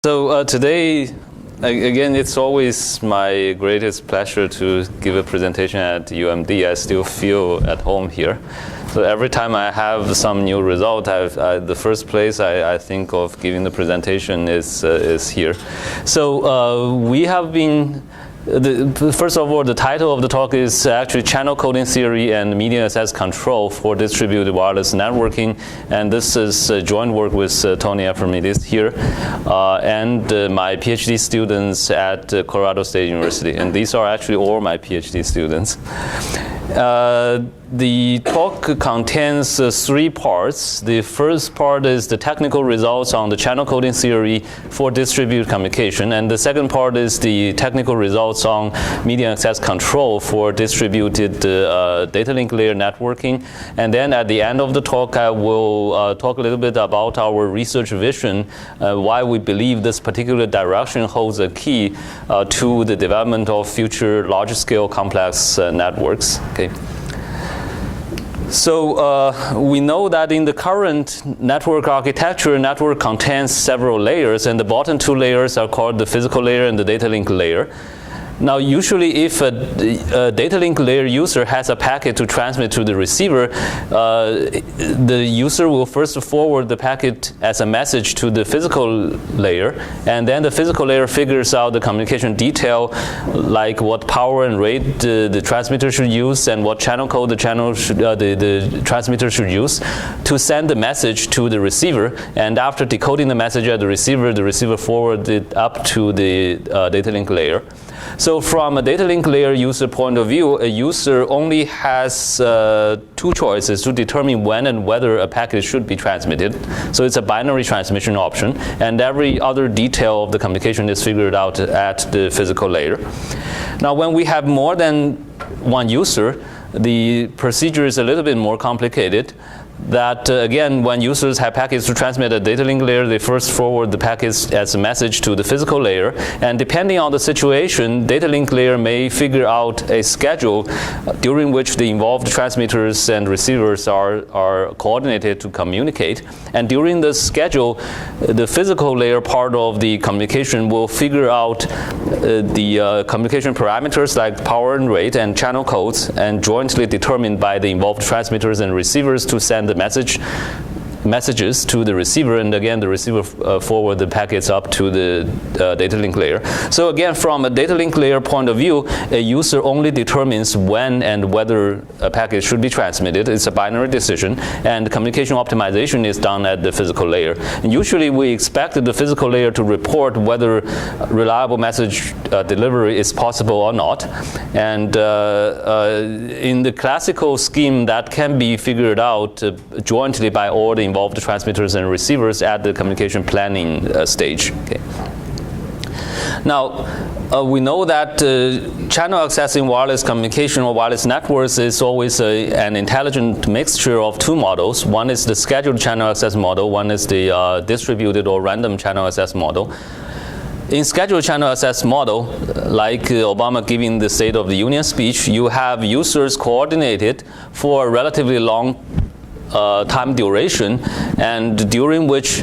So today, again, it's always my greatest pleasure to give a presentation at UMD. I still feel at home here. So every time I have some new result, the first place I think of giving the presentation is here. So we have been, first of all, the title of the talk is actually Channel Coding Theory and Medium Access Control for Distributed Wireless Networking. And this is joint work with Tony Ephremides here and my PhD students at Colorado State University. And these are actually all my PhD students. The talk contains three parts. The first part is the technical results on the channel coding theory for distributed communication, and the second part is the technical results on medium access control for distributed data link layer networking. And then at the end of the talk, I will talk a little bit about our research vision, why we believe this particular direction holds a key to the development of future large-scale complex networks. Okay. So we know that in the current network architecture, network contains several layers, and the bottom two layers are called the physical layer and the data link layer. Now, usually if a data link layer user has a packet to transmit to the receiver, the user will first forward the packet as a message to the physical layer, and then the physical layer figures out the communication detail, like what power and rate the transmitter should use and what channel code the transmitter should use to send the message to the receiver. And after decoding the message at the receiver forwards it up to the data link layer. So from a data link layer user point of view, a user only has two choices to determine when and whether a packet should be transmitted. So it's a binary transmission option, and every other detail of the communication is figured out at the physical layer. Now, when we have more than one user, the procedure is a little bit more complicated. That again, when users have packets to transmit at data link layer, they first forward the packets as a message to the physical layer, and depending on the situation, data link layer may figure out a schedule during which the involved transmitters and receivers are coordinated to communicate. And during the schedule, the physical layer part of the communication will figure out the communication parameters like power and rate and channel codes, and jointly determined by the involved transmitters and receivers to send the messages to the receiver, and again the receiver forward the packets up to the data link layer. So again, from a data link layer point of view, a user only determines when and whether a packet should be transmitted. It's a binary decision, and communication optimization is done at the physical layer. And usually we expect the physical layer to report whether reliable message delivery is possible or not. And in the classical scheme, that can be figured out jointly by all the involved transmitters and receivers at the communication planning stage. Okay. Now, we know that channel accessing wireless communication or wireless networks is always an intelligent mixture of two models. One is the scheduled channel access model, one is the distributed or random channel access model. In scheduled channel access model, like Obama giving the State of the Union speech, you have users coordinated for a relatively long time duration, and during which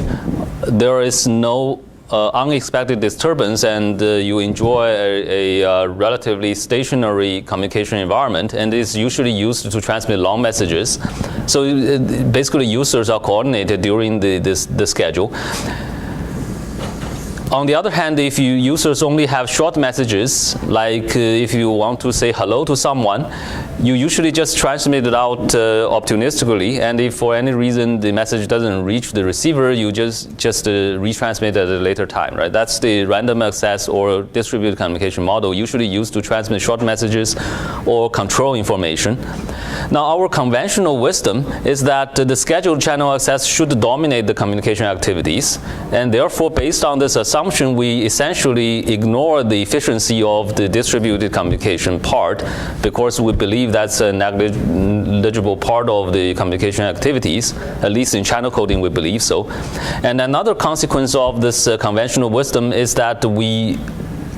there is no unexpected disturbance, and you enjoy a relatively stationary communication environment, and is usually used to transmit long messages. So basically users are coordinated during the schedule. On the other hand, if users only have short messages, like if you want to say hello to someone, you usually just transmit it out opportunistically, and if for any reason the message doesn't reach the receiver, you just retransmit at a later time, right? That's the random access or distributed communication model, usually used to transmit short messages or control information. Now, our conventional wisdom is that the scheduled channel access should dominate the communication activities, and therefore, based on this assumption, we essentially ignore the efficiency of the distributed communication part, because we believe that's a negligible part of the communication activities, at least in channel coding we believe so. And another consequence of this conventional wisdom is that we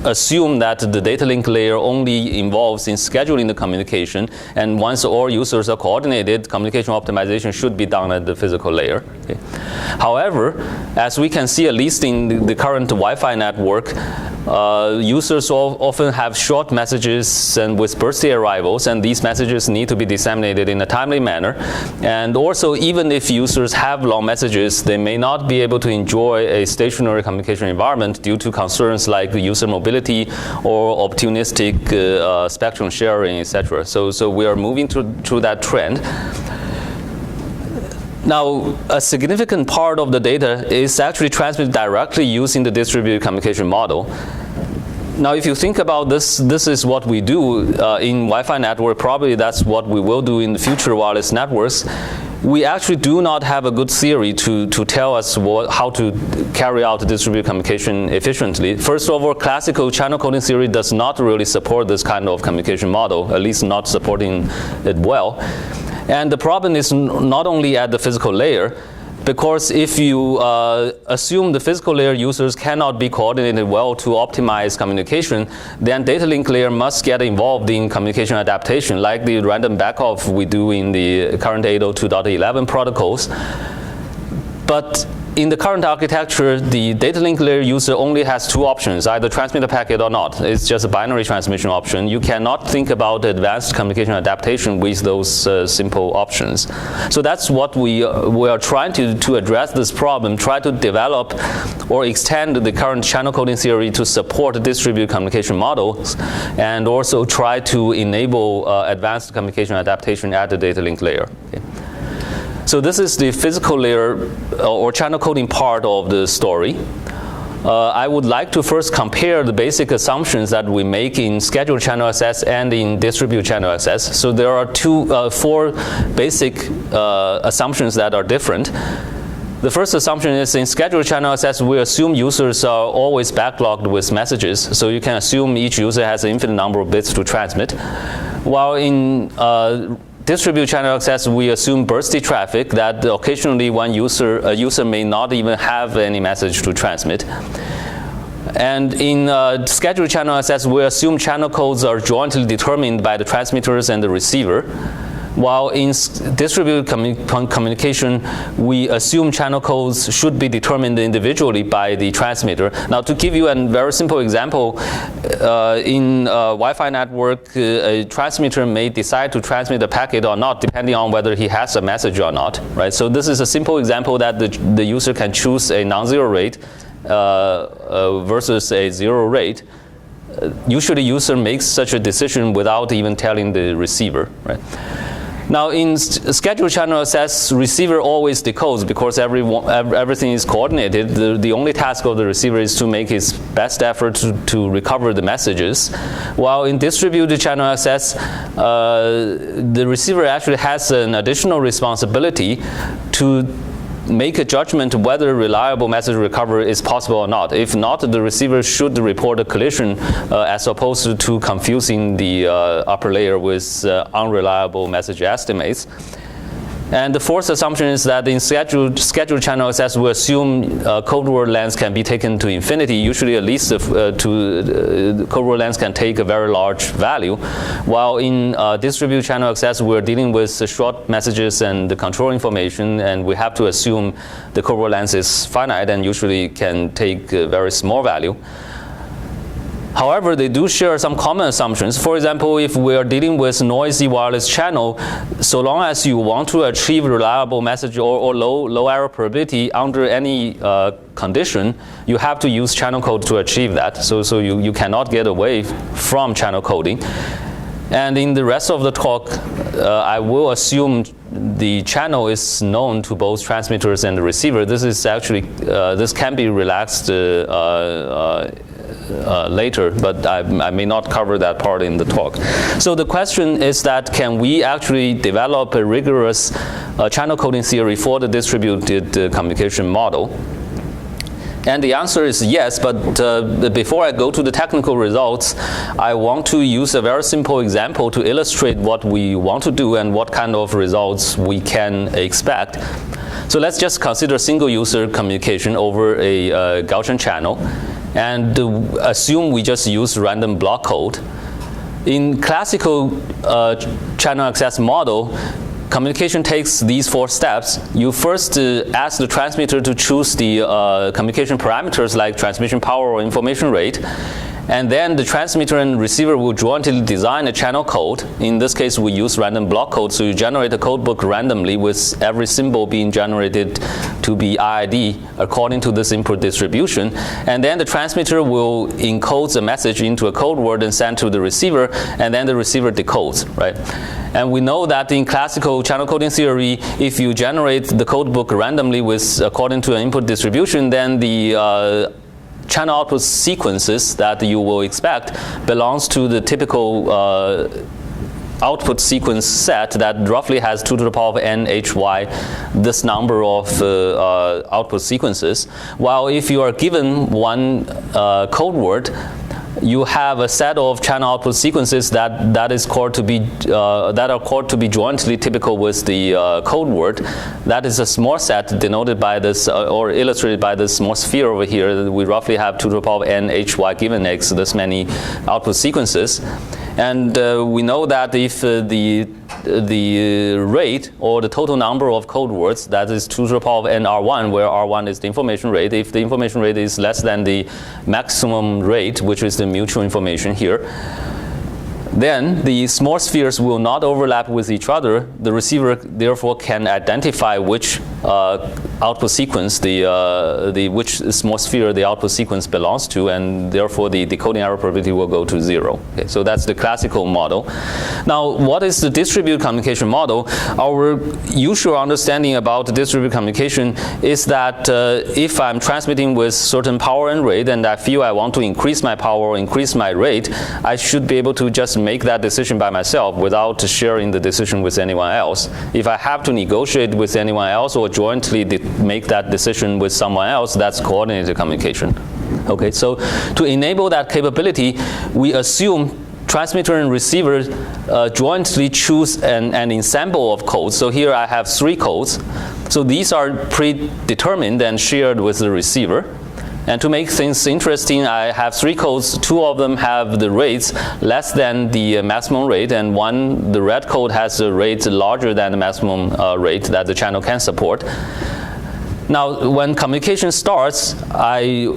assume that the data link layer only involves in scheduling the communication, and once all users are coordinated, communication optimization should be done at the physical layer. Okay. However, as we can see, at least in the current Wi-Fi network, users often have short messages and with bursty arrivals, and these messages need to be disseminated in a timely manner. And also, even if users have long messages, they may not be able to enjoy a stationary communication environment due to concerns like user mobility or opportunistic spectrum sharing, etc. So we are moving through that trend. Now, a significant part of the data is actually transmitted directly using the distributed communication model. Now, if you think about this, this is what we do in Wi-Fi network. Probably that's what we will do in the future wireless networks. We actually do not have a good theory to tell us how to carry out distributed communication efficiently. First of all, classical channel coding theory does not really support this kind of communication model, at least not supporting it well. And the problem is not only at the physical layer, because if you assume the physical layer users cannot be coordinated well to optimize communication, then data link layer must get involved in communication adaptation, like the random backoff we do in the current 802.11 protocols. But in the current architecture, the data link layer user only has two options, either transmit a packet or not. It's just a binary transmission option. You cannot think about advanced communication adaptation with those simple options. So that's what we are trying to address this problem, try to develop or extend the current channel coding theory to support distributed communication models, and also try to enable advanced communication adaptation at the data link layer. Okay. So this is the physical layer or channel coding part of the story. I would like to first compare the basic assumptions that we make in scheduled channel access and in distributed channel access. So there are four basic assumptions that are different. The first assumption is in scheduled channel access, we assume users are always backlogged with messages. So you can assume each user has an infinite number of bits to transmit. While in distributed channel access, we assume bursty traffic, that occasionally a user may not even have any message to transmit. And in scheduled channel access, we assume channel codes are jointly determined by the transmitters and the receiver. While in distributed communication, we assume channel codes should be determined individually by the transmitter. Now, to give you a very simple example, in a Wi-Fi network, a transmitter may decide to transmit a packet or not, depending on whether he has a message or not, right? So this is a simple example that the user can choose a non-zero rate versus a zero rate. Usually, user makes such a decision without even telling the receiver, right? Now, in scheduled channel access, receiver always decodes because everything is coordinated. The only task of the receiver is to make his best effort to recover the messages. While in distributed channel access, the receiver actually has an additional responsibility to make a judgment whether reliable message recovery is possible or not. If not, the receiver should report a collision as opposed to confusing the upper layer with unreliable message estimates. And the fourth assumption is that in scheduled channel access, we assume code word length can be taken to infinity. Usually, at least code word length can take a very large value. While in distributed channel access, we're dealing with short messages and the control information, and we have to assume the code word length is finite and usually can take a very small value. However, they do share some common assumptions. For example, if we are dealing with noisy wireless channel, so long as you want to achieve reliable message or low error probability under any condition, you have to use channel code to achieve that. So you cannot get away from channel coding. And in the rest of the talk, I will assume the channel is known to both transmitters and the receiver. This is actually, this can be relaxed later, but I may not cover that part in the talk. So the question is that can we actually develop a rigorous channel coding theory for the distributed communication model? And the answer is yes, but before I go to the technical results, I want to use a very simple example to illustrate what we want to do and what kind of results we can expect. So let's just consider single user communication over a Gaussian channel. and assume we just use random block code. In classical channel access model, communication takes these 4 steps. You first ask the transmitter to choose the communication parameters like transmission power or information rate. And then the transmitter and receiver will jointly design a channel code. In this case, we use random block code, so you generate a code book randomly with every symbol being generated to be IID according to this input distribution. And then the transmitter will encode the message into a code word and send to the receiver, and then the receiver decodes, right? And we know that in classical channel coding theory, if you generate the code book randomly according to an input distribution, then the channel output sequences that you will expect belongs to the typical output sequence set that roughly has 2 to the power of n hy, this number of output sequences. While if you are given one code word, you have a set of channel output sequences that are called to be jointly typical with the code word. That is a small set denoted by this or illustrated by this small sphere over here. We roughly have 2 to the power of n hy given x, this many output sequences. And we know that if the rate or the total number of code words, that is 2 to the power of n r1, where r1 is the information rate. If the information rate is less than the maximum rate, which is the mutual information here, then the small spheres will not overlap with each other. The receiver therefore can identify which output sequence which small sphere the output sequence belongs to, and therefore the decoding error probability will go to 0. Okay, so that's the classical model. Now, what is the distributed communication model? Our usual understanding about distributed communication is that if I'm transmitting with certain power and rate, and I feel I want to increase my power or increase my rate, I should be able to just make that decision by myself without sharing the decision with anyone else. If I have to negotiate with anyone else or jointly make that decision with someone else, that's coordinated communication. Okay, so to enable that capability, we assume transmitter and receiver jointly choose an ensemble of codes. So here I have 3 codes. So these are predetermined and shared with the receiver. And to make things interesting, I have 3 codes. 2 of them have the rates less than the maximum rate, and the red code has a rate larger than the maximum rate that the channel can support. Now, when communication starts, I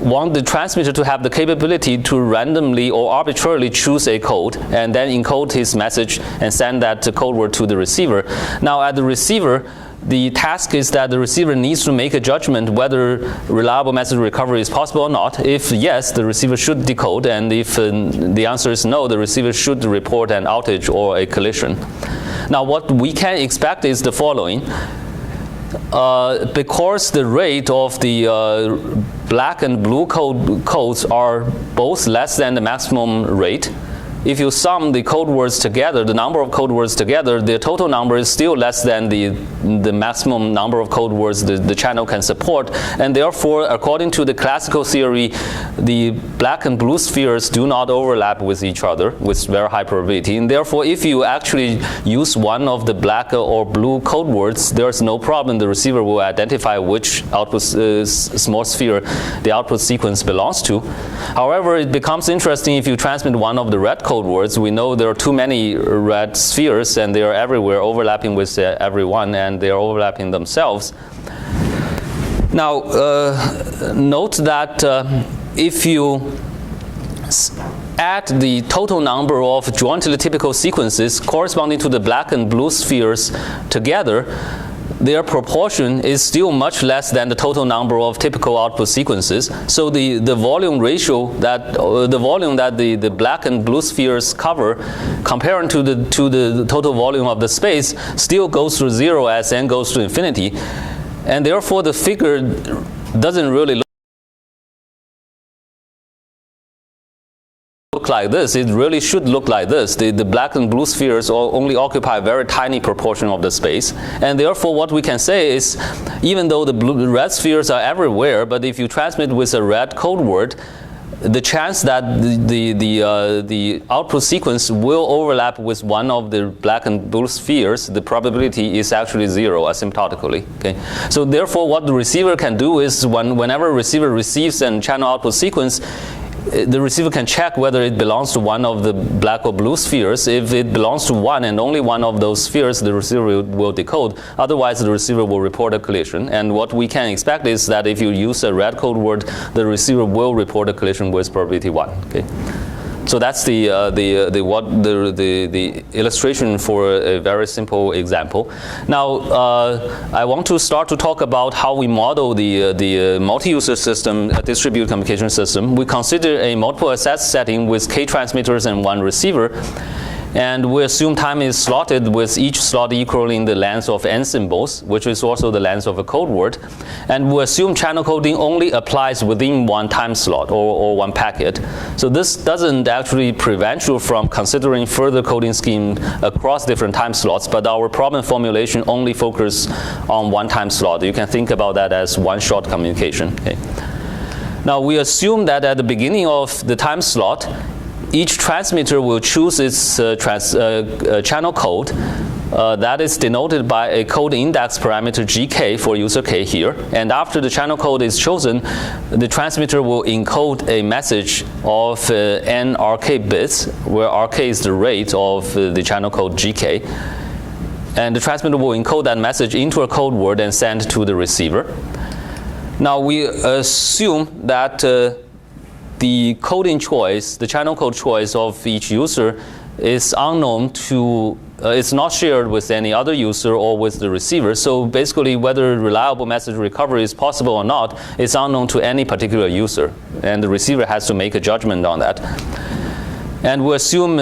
want the transmitter to have the capability to randomly or arbitrarily choose a code and then encode his message and send that code word to the receiver. Now, at the receiver, the task is that the receiver needs to make a judgment whether reliable message recovery is possible or not. If yes, the receiver should decode, and if the answer is no, the receiver should report an outage or a collision. Now, what we can expect is the following. Because the rate of the black and blue codes are both less than the maximum rate, if you sum the code words together, the number of code words together, the total number is still less than the maximum number of code words the channel can support. And therefore, according to the classical theory, the black and blue spheres do not overlap with each other with very high probability. And therefore, if you actually use one of the black or blue code words, there's no problem. The receiver will identify which output small sphere the output sequence belongs to. However, it becomes interesting if you transmit one of the red code words. We know there are too many red spheres, and they are everywhere, overlapping with everyone, and they are overlapping themselves. Now, note that if you add the total number of jointly typical sequences corresponding to the black and blue spheres together, their proportion is still much less than the total number of typical output sequences. So the volume ratio that the black and blue spheres cover, comparing to the total volume of the space, still goes to 0 as n goes to infinity, and therefore the figure doesn't really look like this. It really should look like this. The black and blue spheres only occupy a very tiny proportion of the space, and therefore what we can say is, even though the red spheres are everywhere, but if you transmit with a red code word, the chance that the output sequence will overlap with one of the black and blue spheres, the probability is actually 0 asymptotically. Okay? So therefore, what the receiver can do is whenever a receiver receives a channel output sequence, the receiver can check whether it belongs to one of the black or blue spheres. If it belongs to one and only one of those spheres, the receiver will decode. Otherwise, the receiver will report a collision. And what we can expect is that if you use a red code word, the receiver will report a collision with probability 1. Okay? So that's the illustration for a very simple example. Now, I want to start to talk about how we model the multi-user system, a distributed communication system. We consider a multiple access setting with k transmitters and 1 receiver. And we assume time is slotted with each slot equaling the length of n symbols, which is also the length of a code word. And we assume channel coding only applies within one time slot or one packet. So this doesn't actually prevent you from considering further coding scheme across different time slots, but our problem formulation only focuses on one time slot. You can think about that as one-shot communication. Okay? Now we assume that at the beginning of the time slot, each transmitter will choose its channel code. That is denoted by a code index parameter gk for user k here. And after the channel code is chosen, the transmitter will encode a message of n rk bits, where rk is the rate of the channel code gk. And the transmitter will encode that message into a code word and send to the receiver. Now we assume that the coding choice, the channel code choice of each user is unknown to, it's not shared with any other user or with the receiver. So basically, whether reliable message recovery is possible or not is unknown to any particular user. And the receiver has to make a judgment on that. And we assume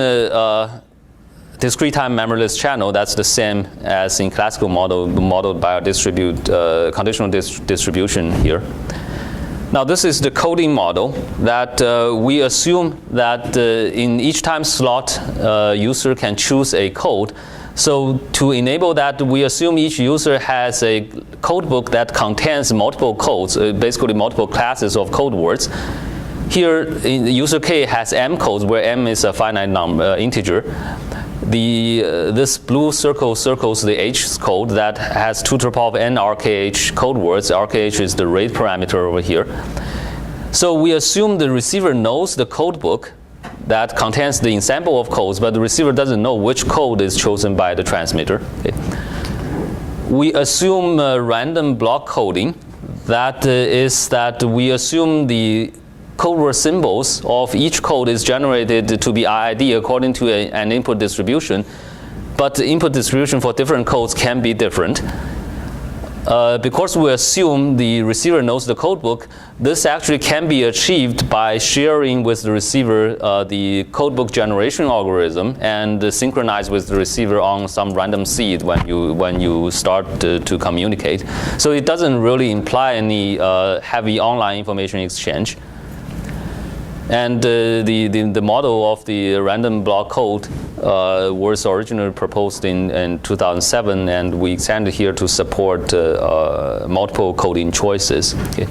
discrete time memoryless channel. That's the same as in classical model, modeled by a conditional distribution here. Now this is the coding model that we assume that in each time slot, user can choose a code. So to enable that, we assume each user has a code book that contains multiple codes, basically multiple classes of code words. Here, in user K has M codes, where M is a finite number, integer. This blue circle circles the H code that has 2 to the power of n RKH code words. RKH is the rate parameter over here. So we assume the receiver knows the code book that contains the ensemble of codes, but the receiver doesn't know which code is chosen by the transmitter. Okay. We assume random block coding. That is that we assume the code word symbols of each code is generated to be IID according to an input distribution, but the input distribution for different codes can be different. Because we assume the receiver knows the code book, this actually can be achieved by sharing with the receiver the codebook generation algorithm and synchronize with the receiver on some random seed when you start to communicate. So it doesn't really imply any heavy online information exchange. And the model of the random block code was originally proposed in 2007, and we extended here to support multiple coding choices. Okay.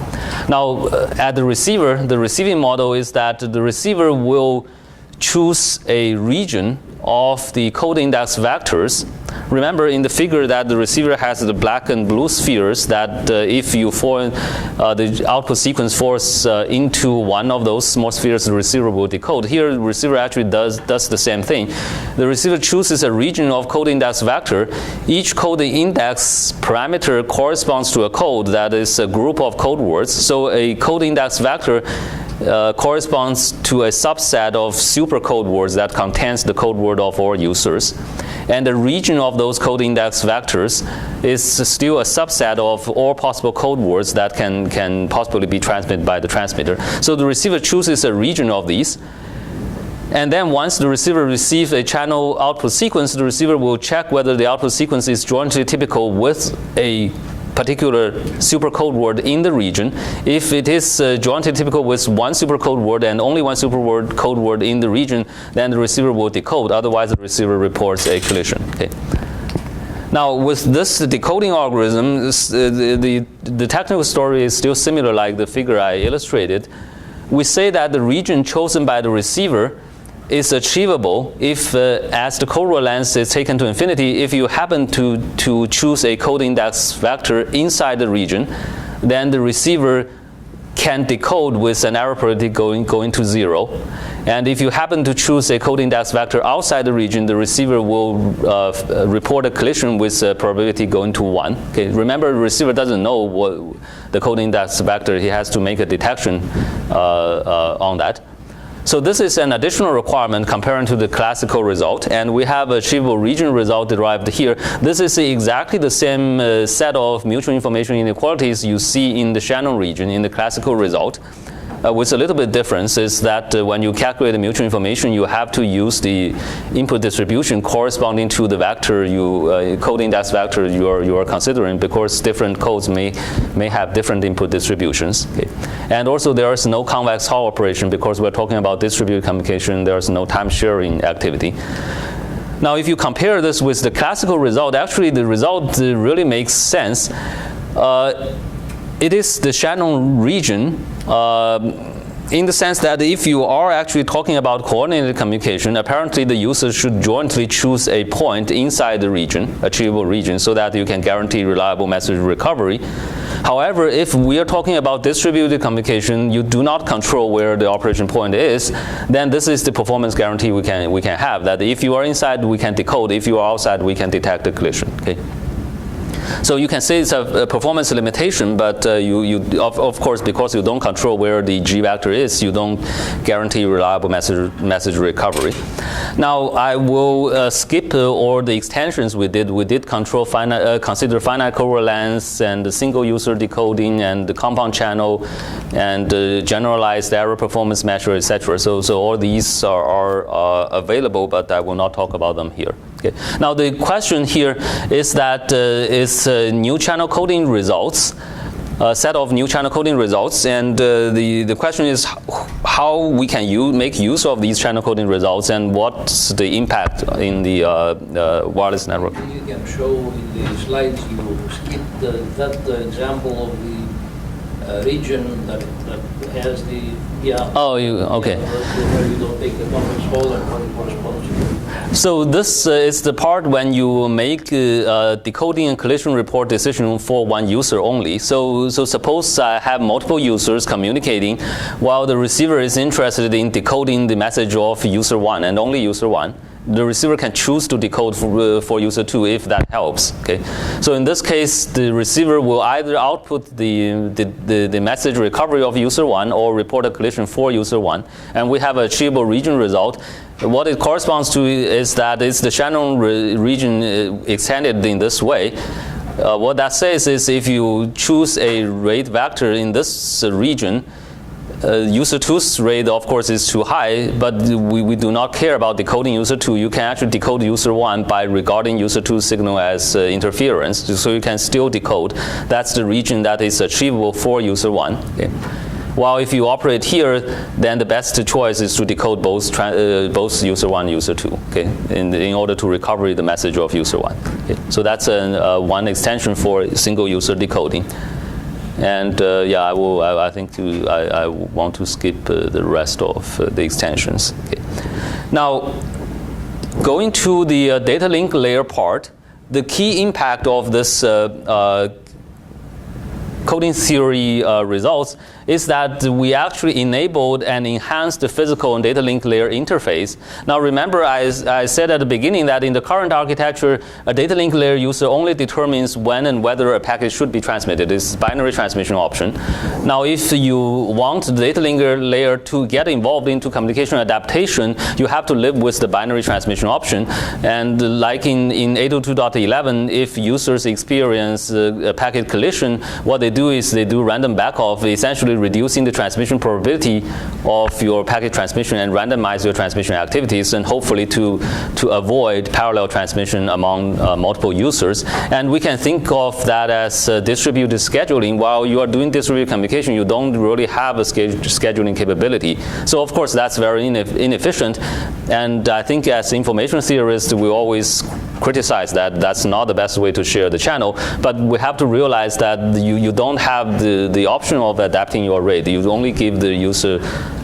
Now, at the receiver, the receiving model is that the receiver will choose a region of the code index vectors. Remember in the figure that the receiver has the black and blue spheres that if you form the output sequence falls into one of those small spheres, the receiver will decode. Here the receiver actually does the same thing. The receiver chooses a region of code index vector. Each code index parameter corresponds to a code that is a group of code words. So a code index vector corresponds to a subset of super code words that contains the code word of all users. And the region of those code index vectors is still a subset of all possible code words that can possibly be transmitted by the transmitter. So the receiver chooses a region of these. And then once the receiver receives a channel output sequence, the receiver will check whether the output sequence is jointly typical with a particular super code word in the region. If it is jointly typical with one super code word and only one super code word in the region, then the receiver will decode. Otherwise, the receiver reports a collision. Okay. Now, with this decoding algorithm, the technical story is still similar like the figure I illustrated. we say that the region chosen by the receiver is achievable if, as the code length is taken to infinity, if you happen to choose a code index vector inside the region, then the receiver can decode with an error probability going to 0. And if you happen to choose a code index vector outside the region, the receiver will report a collision with a probability going to 1. Okay, remember, the receiver doesn't know what the code index vector. He has to make a detection on that. So this is an additional requirement comparing to the classical result, and we have achievable region result derived here. This is exactly the same set of mutual information inequalities you see in the Shannon region in the classical result. With a little bit difference is that when you calculate the mutual information, you have to use the input distribution corresponding to the vector code index vector you are considering, because different codes may have different input distributions. Okay. And also there is no convex Hall operation because we're talking about distributed communication. There's no time sharing activity. Now, if you compare this with the classical result, actually the result really makes sense. It is the Shannon region in the sense that if you are actually talking about coordinated communication, apparently the user should jointly choose a point inside the region, achievable region, so that you can guarantee reliable message recovery. However, if we are talking about distributed communication, you do not control where the operation point is, then this is the performance guarantee we can have, that if you are inside, we can decode. If you are outside, we can detect the collision. Okay? So you can say it's a performance limitation, but of course, because you don't control where the G vector is, you don't guarantee reliable message recovery. Now, I will skip all the extensions we did. We did consider finite code length and the single user decoding and the compound channel and generalized error performance measure, etc. So all these are available, but I will not talk about them here. Okay. Now the question here is that is new channel coding results, a set of new channel coding results, and the question is how we can make use of these channel coding results and what's the impact in the wireless network. You can show in the slides you skipped that example of the region that has the okay. Where you don't take the convex Hall and what it corresponds to. So this is the part when you make decoding and collision report decision for one user only. So suppose I have multiple users communicating while the receiver is interested in decoding the message of user 1 and only user 1. The receiver can choose to decode for user 2 if that helps. Okay, so in this case, the receiver will either output the message recovery of user 1 or report a collision for user 1, and we have an achievable region result. What it corresponds to is that it's the Shannon region extended in this way. What that says is if you choose a rate vector in this region, user 2's rate, of course, is too high, but we do not care about decoding user 2. You can actually decode user 1 by regarding user 2's signal as interference, so you can still decode. That's the region that is achievable for user 1. Okay. While if you operate here, then the best choice is to decode both user 1 and user 2, okay, in order to recover the message of user 1. Okay. So that's one extension for single user decoding. And yeah, I think I want to skip the rest of the extensions. Okay. Now, going to the data link layer part, the key impact of this coding theory results is that we actually enabled and enhanced the physical and data link layer interface. Now remember, I said at the beginning that in the current architecture, a data link layer user only determines when and whether a packet should be transmitted. It's binary transmission option. Now if you want the data link layer to get involved into communication adaptation, you have to live with the binary transmission option. And like in 802.11, if users experience a packet collision, what they do is they do random backoff, essentially reducing the transmission probability of your packet transmission and randomize your transmission activities, and hopefully to avoid parallel transmission among multiple users. And we can think of that as distributed scheduling. While you are doing distributed communication, you don't really have a scheduling capability. So of course that's very inefficient. And I think as information theorists, we always criticize that that's not the best way to share the channel, but we have to realize that you don't have the option of adapting your rate. You only give the user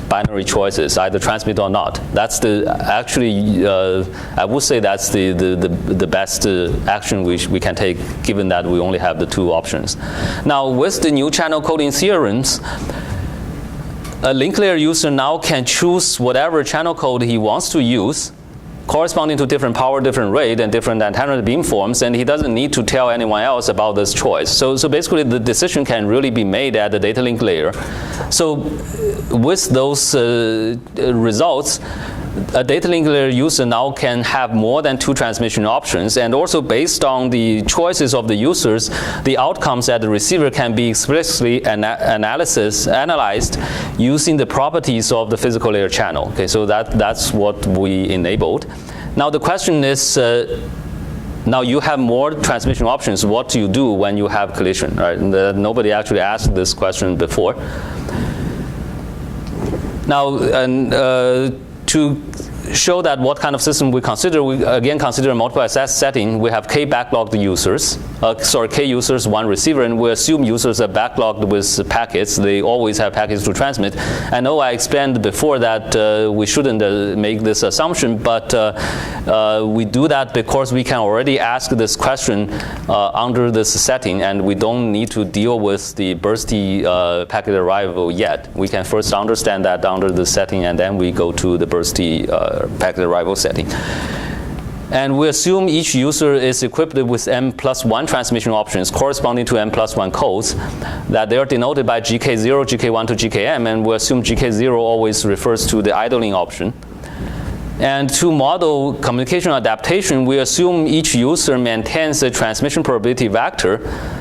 binary choices, either transmit or not. That's actually, I would say that's the best action we can take, given that we only have the two options. Now, with the new channel coding theorems, a link layer user now can choose whatever channel code he wants to use, corresponding to different power, different rate, and different antenna beamforms, and he doesn't need to tell anyone else about this choice. So basically, the decision can really be made at the data link layer. So with those results, a data link layer user now can have more than two transmission options, and also based on the choices of the users, the outcomes at the receiver can be explicitly analyzed using the properties of the physical layer channel. Okay, so that's what we enabled. Now the question is, now you have more transmission options. What do you do when you have collision? Right? Nobody actually asked this question before. Now, to show that what kind of system we consider, we again consider a multiple access setting. We have k backlogged users, k users, one receiver, and we assume users are backlogged with packets. They always have packets to transmit. I know I explained before that we shouldn't make this assumption, but we do that because we can already ask this question under this setting, and we don't need to deal with the bursty packet arrival yet. We can first understand that under the setting, and then we go to the bursty packet arrival setting. And we assume each user is equipped with m+1 transmission options corresponding to m+1 codes, that they are denoted by GK0, GK1 to GKM, and we assume GK0 always refers to the idling option. And to model communication adaptation, we assume each user maintains a transmission probability vector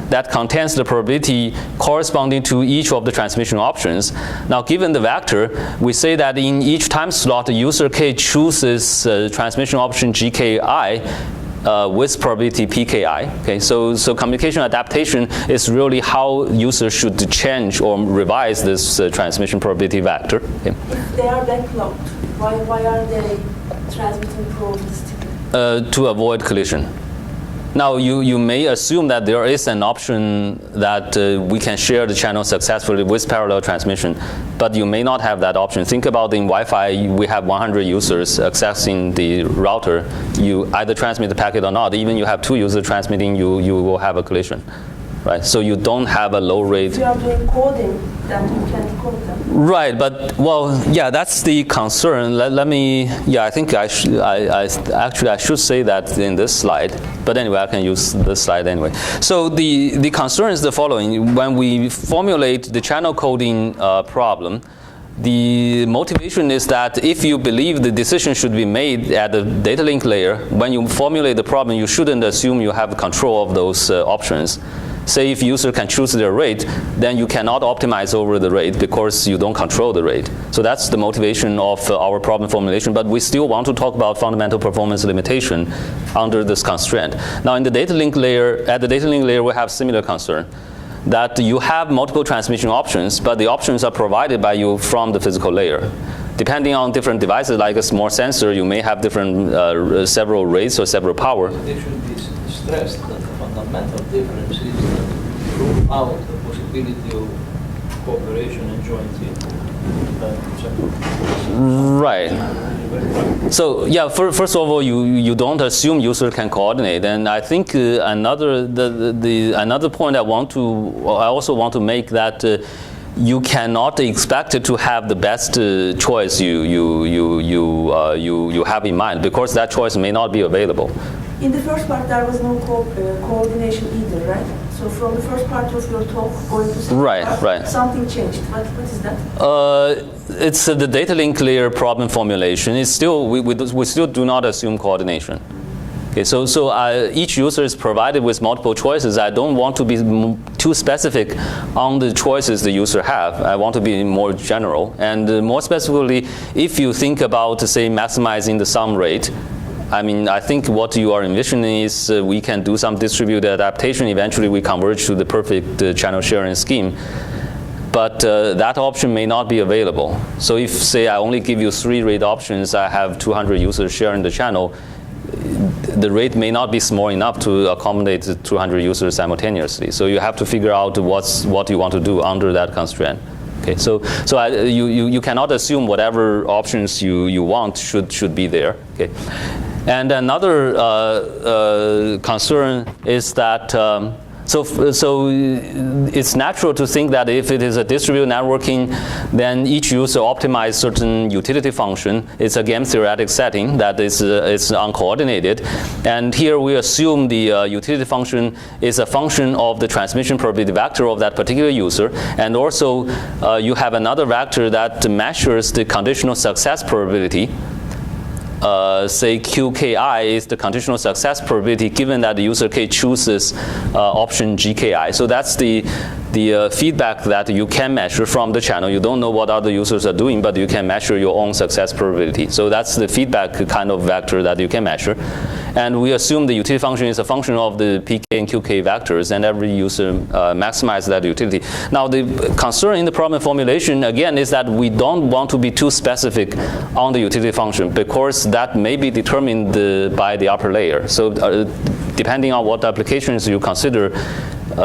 that contains the probability corresponding to each of the transmission options. Now, given the vector, we say that in each time slot, the user K chooses transmission option GKI with probability PKI. Okay, so communication adaptation is really how users should change or revise this transmission probability vector. Okay. If they are backlogged, why are they transmitting probabilistically? To avoid collision. Now, you may assume that there is an option that we can share the channel successfully with parallel transmission, but you may not have that option. Think about in Wi-Fi, we have 100 users accessing the router. You either transmit the packet or not. Even you have two users transmitting, you will have a collision. Right, so you don't have a low rate. If you are doing coding, then you can code them. Right, but well, yeah, that's the concern. Let me, yeah, I think I should say that in this slide. But anyway, I can use this slide anyway. So the concern is the following: when we formulate the channel coding problem, the motivation is that if you believe the decision should be made at the data link layer, when you formulate the problem, you shouldn't assume you have control of those options. Say if user can choose their rate, then you cannot optimize over the rate because you don't control the rate. So that's the motivation of our problem formulation, but we still want to talk about fundamental performance limitation under this constraint. Now in the data link layer, at the data link layer, we have similar concern, that you have multiple transmission options, but the options are provided by you from the physical layer. Depending on different devices, like a small sensor, you may have different several rates or several power. It should be stressed that the fundamental difference is that rule out the possibility of cooperation and joint Right. So yeah, first of all, you don't assume user can coordinate, and I think another point I also want to make that you cannot expect it to have the best choice you have in mind, because that choice may not be available. In the first part, there was no coordination either, right? So from the first part of your talk going to second part, something changed. What is that? It's the data link layer problem formulation. It's still we still do not assume coordination. Okay, so each user is provided with multiple choices. I don't want to be too specific on the choices the user have. I want to be more general. And more specifically, if you think about, say, maximizing the sum rate, I mean, I think what you are envisioning is we can do some distributed adaptation. Eventually, we converge to the perfect channel sharing scheme. But that option may not be available. So if, say, I only give you 3 rate options, I have 200 users sharing the channel, the rate may not be small enough to accommodate 200 users simultaneously. So you have to figure out what you want to do under that constraint. Okay, so you cannot assume whatever options you want should be there. Okay, and another concern is that. So it's natural to think that if it is a distributed networking, then each user optimizes certain utility function. It's a game theoretic setting that is uncoordinated. And here we assume the utility function is a function of the transmission probability vector of that particular user. And also you have another vector that measures the conditional success probability. Say QKI is the conditional success probability given that the user K chooses option GKI. So that's the feedback that you can measure from the channel. You don't know what other users are doing, but you can measure your own success probability. So that's the feedback kind of vector that you can measure. And we assume the utility function is a function of the PK and QK vectors, and every user maximizes that utility. Now, the concern in the problem formulation, again, is that we don't want to be too specific on the utility function, because that may be determined by the upper layer. So depending on what applications you consider,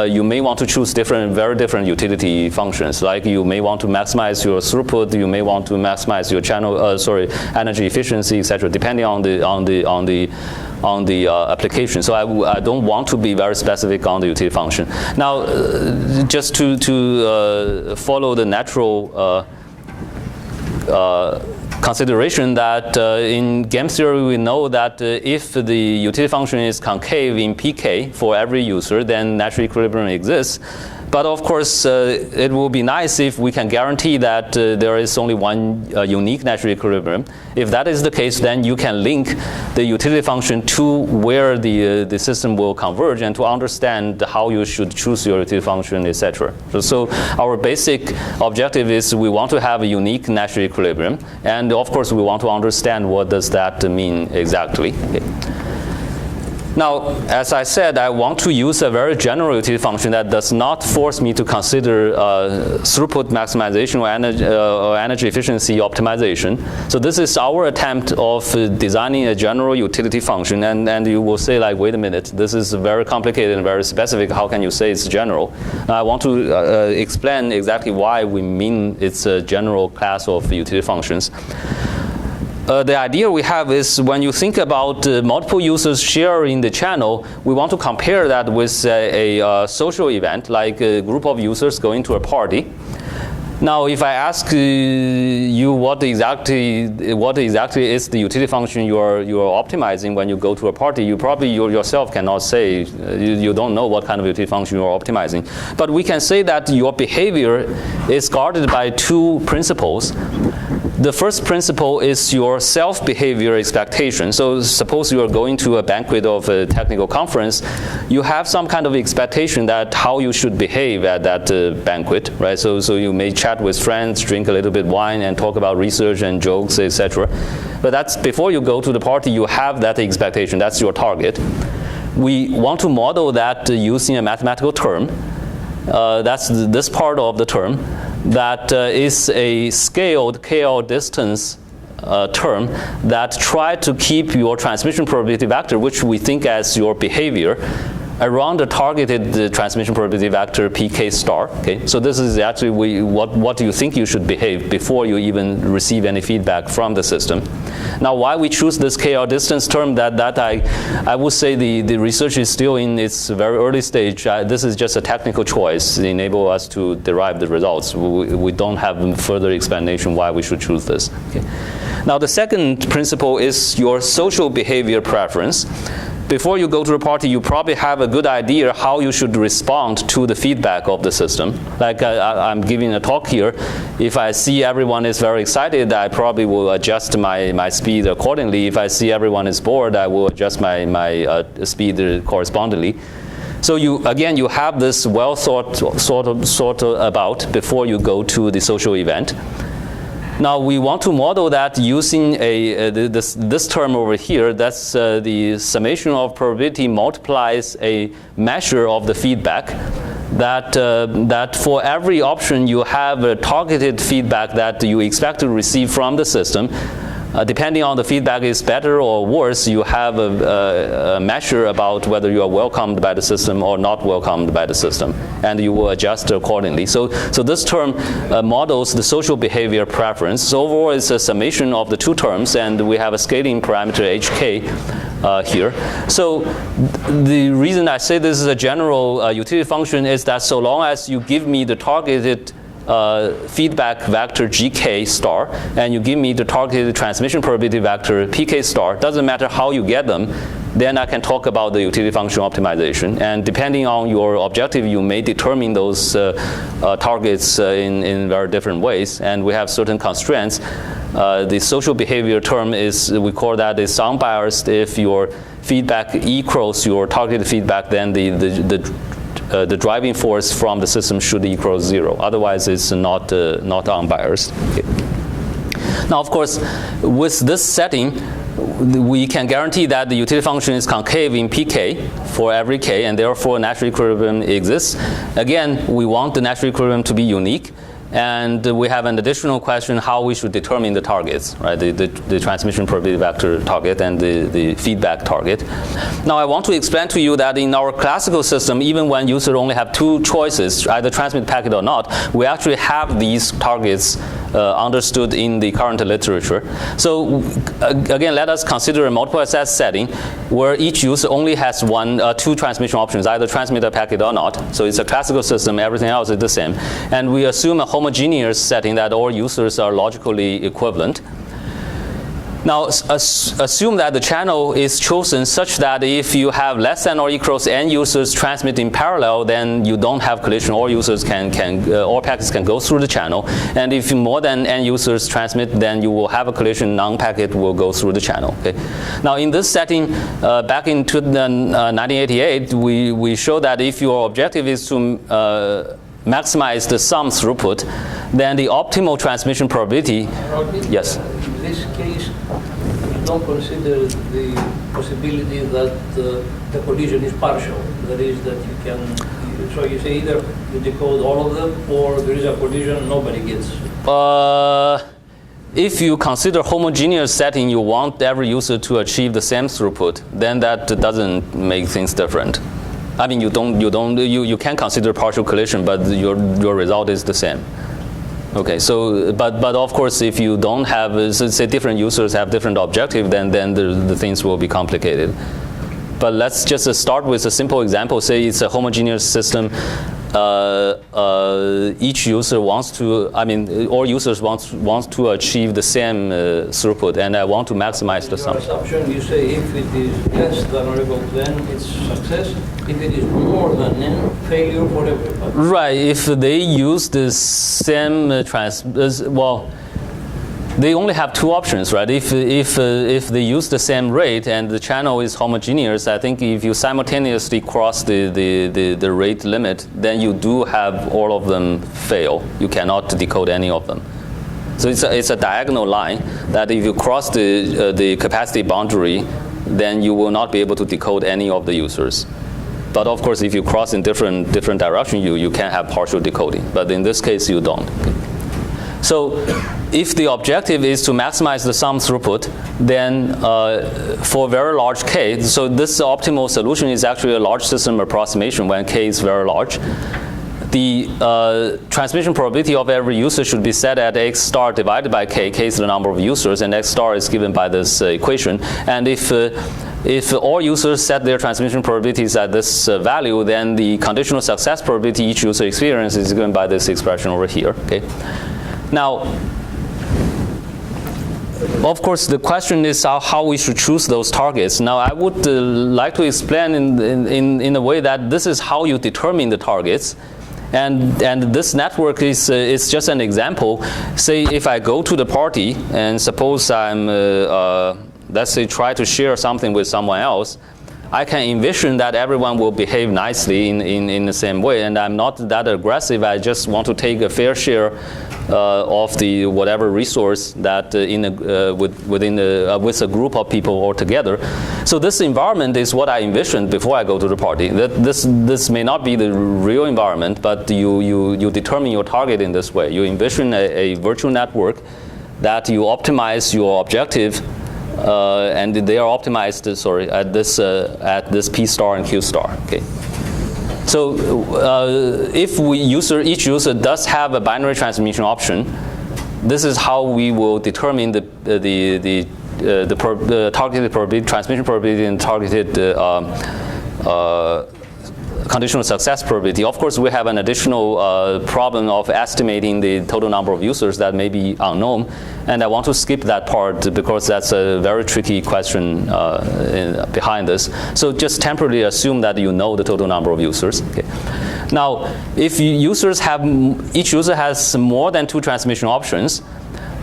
you may want to choose very different utility functions. Like you may want to maximize your throughput, you may want to maximize your energy efficiency, etc. Depending on the application. So I don't want to be very specific on the utility function. Now, just to follow the natural consideration that in game theory we know that if the utility function is concave in PK for every user, then natural equilibrium exists. But of course, it will be nice if we can guarantee that there is only one unique natural equilibrium. If that is the case, then you can link the utility function to where the system will converge and to understand how you should choose your utility function, etc. So our basic objective is we want to have a unique natural equilibrium. And of course, we want to understand what does that mean exactly. Okay. Now, as I said, I want to use a very general utility function that does not force me to consider throughput maximization or energy efficiency optimization. So this is our attempt of designing a general utility function. And you will say, like, wait a minute, this is very complicated and very specific. How can you say it's general? Now, I want to explain exactly why we mean it's a general class of utility functions. The idea we have is when you think about multiple users sharing the channel, we want to compare that with a social event, like a group of users going to a party. Now, if I ask you what exactly is the utility function you are optimizing when you go to a party, you probably yourself cannot say. You don't know what kind of utility function you are optimizing. But we can say that your behavior is guarded by two principles. The first principle is your self-behavior expectation. So suppose you are going to a banquet of a technical conference, you have some kind of expectation that how you should behave at that banquet, right? So you may chat with friends, drink a little bit wine, and talk about research and jokes, etc. But that's before you go to the party, you have that expectation. That's your target. We want to model that using a mathematical term. That's this part of the term. That is a scaled KL distance term that try to keep your transmission probability vector, which we think as your behavior, around the targeted transmission probability vector PK star. Okay, so this is actually what you think you should behave before you even receive any feedback from the system. Now, why we choose this KL distance term, that I would say the research is still in its very early stage. This is just a technical choice to enable us to derive the results. We don't have further explanation why we should choose this. Okay. Now, the second principle is your social behavior preference. Before you go to a party, you probably have a good idea how you should respond to the feedback of the system. Like I'm giving a talk here. If I see everyone is very excited, I probably will adjust my speed accordingly. If I see everyone is bored, I will adjust my speed correspondingly. So you have this well thought about before you go to the social event. Now, we want to model that using this term over here. That's the summation of probability multiplies a measure of the feedback. That for every option you have a targeted feedback that you expect to receive from the system. Depending on the feedback is better or worse, you have a measure about whether you are welcomed by the system or not welcomed by the system, and you will adjust accordingly. So this term models the social behavior preference. So overall, it's a summation of the two terms, and we have a scaling parameter hk here. So the reason I say this is a general utility function is that so long as you give me the targeted feedback vector gk star, and you give me the targeted transmission probability vector pk star, doesn't matter how you get them, then I can talk about the utility function optimization. And depending on your objective, you may determine those targets in very different ways. And we have certain constraints. The social behavior term is, we call that is unbiased. If your feedback equals your targeted feedback, then the driving force from the system should equal 0. Otherwise, it's not unbiased. Okay. Now, of course, with this setting, we can guarantee that the utility function is concave in pk for every k, and therefore natural equilibrium exists. Again, we want the natural equilibrium to be unique. And we have an additional question how we should determine the targets, right? The transmission probability vector target and the feedback target. Now I want to explain to you that in our classical system, even when users only have two choices, either transmit packet or not, we actually have these targets understood in the current literature. So again, let us consider a multiple access setting where each user only has two transmission options, either transmit a packet or not. So it's a classical system, everything else is the same. And we assume a homogeneous setting that all users are logically equivalent. Now, assume that the channel is chosen such that if you have less than or equals n users transmit in parallel, then you don't have collision. All users all packets can go through the channel. And if more than n users transmit, then you will have a collision. Non-packet will go through the channel. Okay. Now, in this setting, back in 1988, we showed that if your objective is to maximize the sum throughput, then the optimal transmission probability. Yes. In this case, you don't consider the possibility that the collision is partial. That is, that you can. So you say either you decode all of them, or there is a collision nobody gets. If you consider homogeneous setting, you want every user to achieve the same throughput, then that doesn't make things different. I mean, you can consider partial collision, but your result is the same. Okay, so but of course, if you don't have, say, different users have different objective, then the things will be complicated. But let's just start with a simple example. Say it's a homogeneous system. Each user wants to, all users wants to achieve the same throughput, and I want to maximize the sum. Your assumption, you say if it is less than or equal to n, it's success. If it is more than n, failure for everybody. Right. If they use the same they only have two options, right? If they use the same rate and the channel is homogeneous, I think if you simultaneously cross the rate limit, then you do have all of them fail. You cannot decode any of them. So it's a diagonal line that if you cross the capacity boundary, then you will not be able to decode any of the users. But of course, if you cross in different direction, you can have partial decoding. But in this case, you don't. So if the objective is to maximize the sum throughput, then for very large k, so this optimal solution is actually a large system approximation when k is very large. The transmission probability of every user should be set at x star divided by k. K is the number of users, and x star is given by this equation. And if all users set their transmission probabilities at this value, then the conditional success probability each user experiences is given by this expression over here. Okay. Now, of course, the question is how we should choose those targets. Now, I would like to explain in a way that this is how you determine the targets. And this network is just an example. Say if I go to the party and suppose I'm, let's say, try to share something with someone else, I can envision that everyone will behave nicely in the same way, and I'm not that aggressive. I just want to take a fair share of the whatever resource that with a group of people all together. So this environment is what I envisioned before I go to the party. That this may not be the real environment, but you determine your target in this way. You envision a virtual network that you optimize your objective, and they are optimized, at this P star and Q star. Okay. So if each user does have a binary transmission option, this is how we will determine the targeted probability, transmission probability, and targeted conditional success probability. Of course, we have an additional problem of estimating the total number of users that may be unknown, and I want to skip that part because that's a very tricky question behind this. So just temporarily assume that you know the total number of users. Okay. Now, if each user has more than 2 transmission options,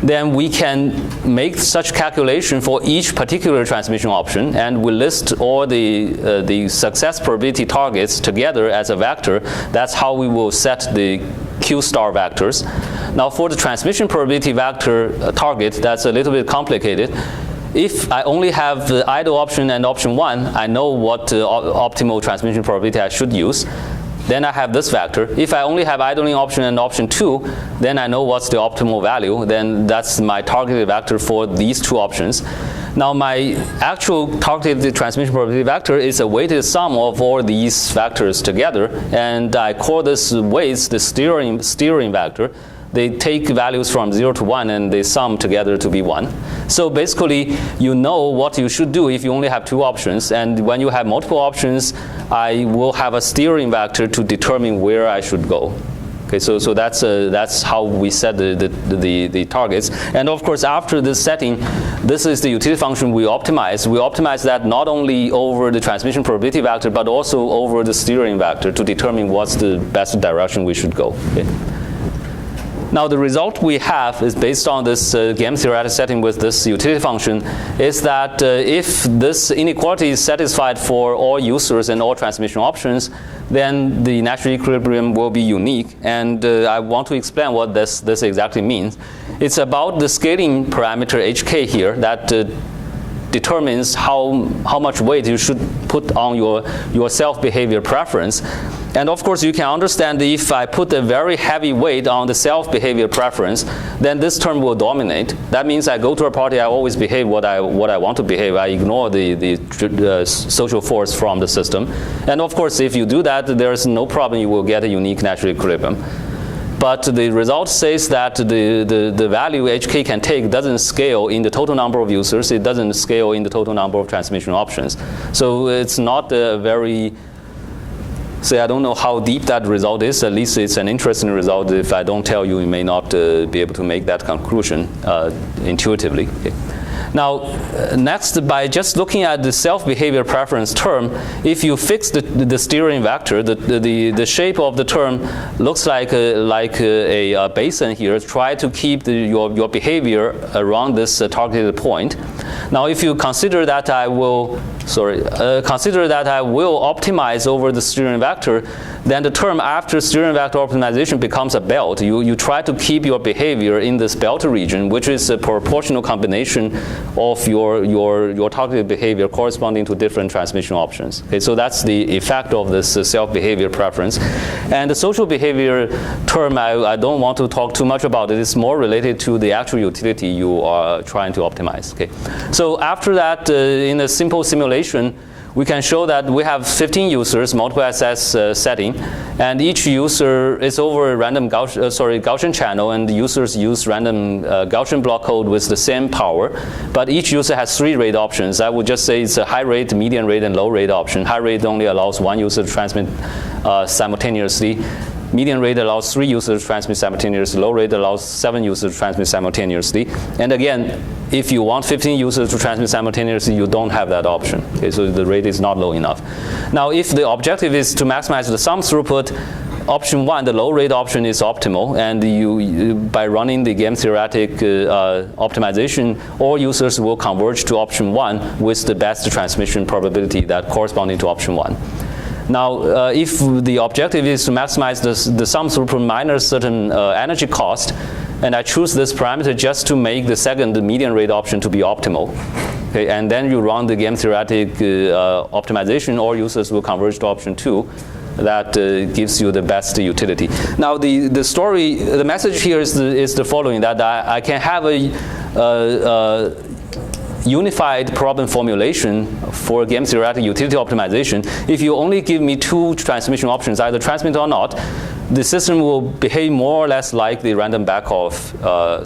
then we can make such calculation for each particular transmission option, and we list all the success probability targets together as a vector. That's how we will set the Q star vectors. Now for the transmission probability vector target, that's a little bit complicated. If I only have the idle option and option 1, I know what optimal transmission probability I should use. Then I have this vector. If I only have idling option and option 2, then I know what's the optimal value. Then that's my targeted vector for these 2 options. Now my actual targeted transmission probability vector is a weighted sum of all these vectors together, and I call this weights the steering vector. They take values from 0 to 1 and they sum together to be 1. So basically, you know what you should do if you only have 2 options. And when you have multiple options, I will have a steering vector to determine where I should go. Okay, so that's how we set the targets. And of course, after this setting, this is the utility function we optimize. We optimize that not only over the transmission probability vector, but also over the steering vector to determine what's the best direction we should go. Okay. Now the result we have is based on this game theoretic setting with this utility function is that if this inequality is satisfied for all users and all transmission options, then the natural equilibrium will be unique. And I want to explain what this exactly means. It's about the scaling parameter hk here that determines how much weight you should put on your self-behavior preference. And of course, you can understand if I put a very heavy weight on the self-behavior preference, then this term will dominate. That means I go to a party, I always behave what I want to behave. I ignore the social force from the system. And of course, if you do that, there's no problem. You will get a unique natural equilibrium. But the result says that the value hk can take doesn't scale in the total number of users. It doesn't scale in the total number of transmission options. So it's not a very... So I don't know how deep that result is. At least it's an interesting result. If I don't tell you, you may not be able to make that conclusion intuitively. Okay. Now, next, by just looking at the self-behavior preference term, if you fix the steering vector, the shape of the term looks like a basin here. Try to keep your behavior around this targeted point. Now, if you consider that I will optimize over the steering vector, then the term after steering vector optimization becomes a belt. You try to keep your behavior in this belt region, which is a proportional combination of your targeted behavior corresponding to different transmission options. Okay, so that's the effect of this self-behavior preference. And the social behavior term, I don't want to talk too much about it. It's more related to the actual utility you are trying to optimize. Okay, so after that, in a simple simulation, we can show that we have 15 users, multiple SS setting, and each user is over a random Gaussian channel, and the users use random Gaussian block code with the same power. But each user has 3 rate options. I would just say it's a high rate, medium rate, and low rate option. High rate only allows 1 user to transmit simultaneously. Median rate allows 3 users to transmit simultaneously. Low rate allows 7 users to transmit simultaneously. And again, if you want 15 users to transmit simultaneously, you don't have that option. Okay, so the rate is not low enough. Now, if the objective is to maximize the sum throughput, option 1, the low rate option, is optimal. And you by running the game theoretic optimization, all users will converge to option 1 with the best transmission probability that corresponding to option 1. Now, if the objective is to maximize the sum throughput minus certain energy cost, and I choose this parameter just to make the second median rate option to be optimal, okay, and then you run the game theoretic optimization, all users will converge to option 2. that gives you the best utility. Now the message here is the following, that I can have a unified problem formulation for game theoretic utility optimization. If you only give me two transmission options, either transmit or not, the system will behave more or less like the random backoff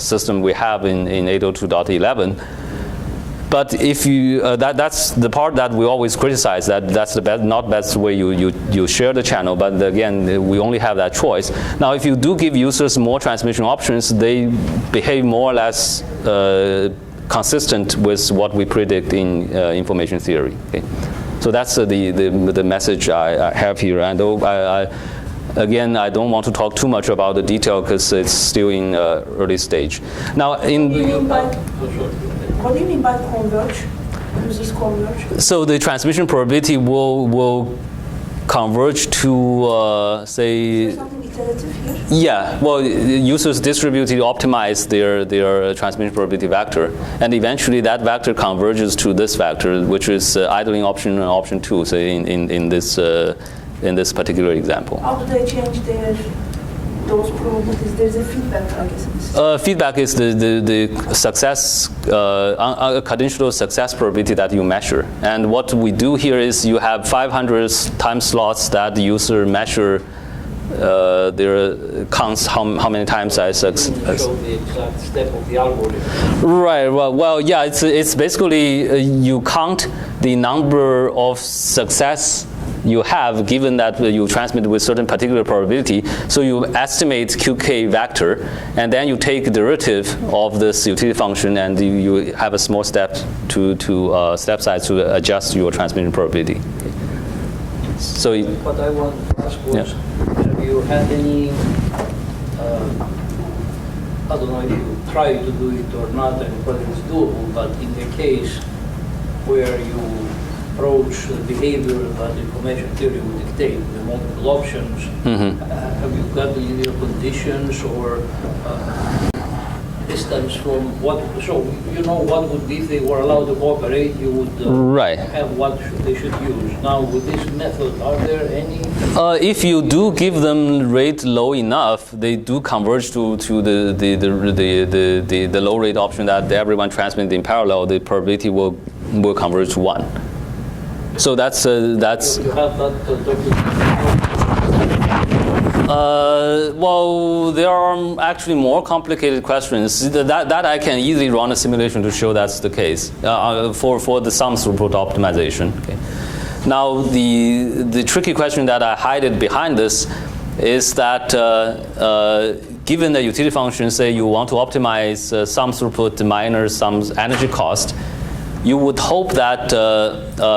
system we have in 802.11. But if you, that's the part that we always criticize, that's the not best way you share the channel, but again, we only have that choice. Now, if you do give users more transmission options, they behave more or less consistent with what we predict in information theory. Okay? So that's the message I have here. And again, I don't want to talk too much about the detail because it's still in early stage. Now, what do you mean by converge? Users converge? So the transmission probability will converge to say. Something iterative here? Yeah. Well, users distributed optimize their transmission probability vector, and eventually that vector converges to this vector, which is idling option and option 2. So in this particular example. How do they change those probabilities? There's a feedback, I guess. Feedback is the success, conditional success probability that you measure. And what we do here is you have 500 time slots that the user measure their counts how many times I succeed. Show the exact step of the algorithm. Right. Well, yeah. It's basically you count the number of success you have, given that you transmit with certain particular probability. So you estimate QK vector, and then you take derivative of this utility function, and you have a small step step size to adjust your transmission probability. So what I want to ask was, have you had any, I don't know if you try to do it or not and whether it's doable, but in the case where you approach the behavior that information theory would dictate, the multiple options, have you got any conditions or distance from what, so you know what would be if they were allowed to cooperate, you would have what they should use. Now with this method, are there any? If you do give them rate low enough, they do converge to the low rate option that everyone transmits in parallel, the probability will converge to 1. So that's. You have that well, there are actually more complicated questions. That I can easily run a simulation to show that's the case for the sum throughput optimization. Okay. Now the tricky question that I hide behind this is that given the utility function, say you want to optimize sum throughut minus some energy cost, you would hope that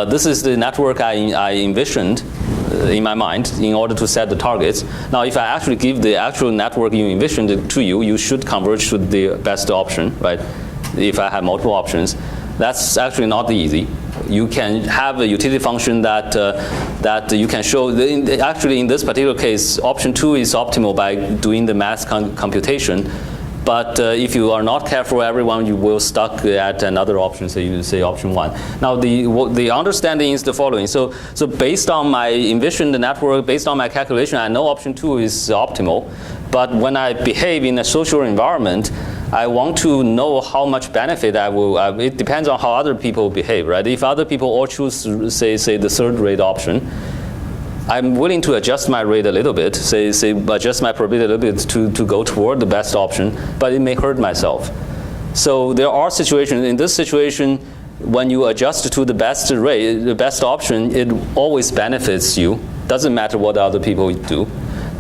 this is the network I envisioned in my mind in order to set the targets. Now, if I actually give the actual network you envisioned to you, you should converge to the best option, right? If I have multiple options, that's actually not easy. You can have a utility function that you can show. Actually, in this particular case, option 2 is optimal by doing the math computation. But if you are not careful, everyone you will stuck at another option, so you say option 1. Now the understanding is the following. So based on my envisioned network, based on my calculation, I know option 2 is optimal. But when I behave in a social environment, I want to know how much benefit I will. It depends on how other people behave, right? If other people all choose, say the third rate option, I'm willing to adjust my rate a little bit, say adjust my probability a little bit to go toward the best option, but it may hurt myself. So there are situations, in this situation, when you adjust to the best rate, the best option, it always benefits you. Doesn't matter what other people do.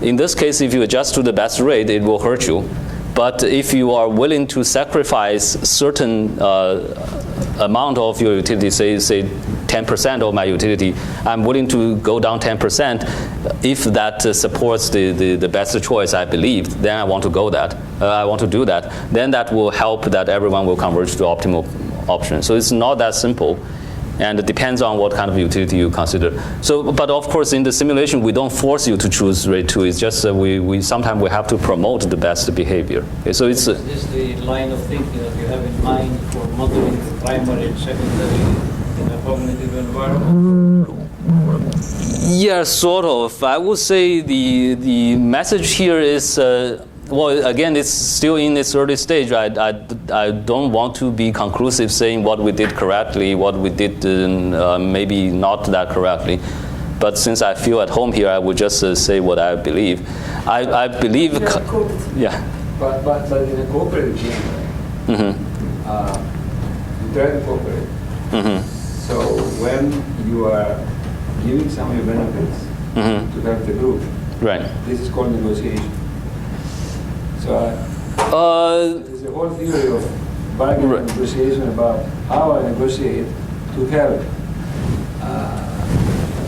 In this case, if you adjust to the best rate, it will hurt you. But if you are willing to sacrifice certain amount of your utility, say 10% of my utility, I'm willing to go down 10% if that supports the best choice I believe, then I want to go that. I want to do that. Then that will help that everyone will converge to optimal option. So it's not that simple. And it depends on what kind of utility you consider. So, but of course, in the simulation, we don't force you to choose rate 2. It's just we sometimes we have to promote the best behavior. Okay, so it's. Is this the line of thinking that you have in mind for modeling the primary and secondary in a cognitive environment? Yeah, sort of. I would say the message here is, well, again, it's still in its early stage. I don't want to be conclusive saying what we did correctly, what we did maybe not that correctly. But since I feel at home here, I would just say what I believe. I believe, yeah. But in a cooperative game, right? You try to cooperate. So when you are giving some of your benefits to help the group, right? This is called negotiation. So there's a whole theory of bargaining and negotiation about how I negotiate to help.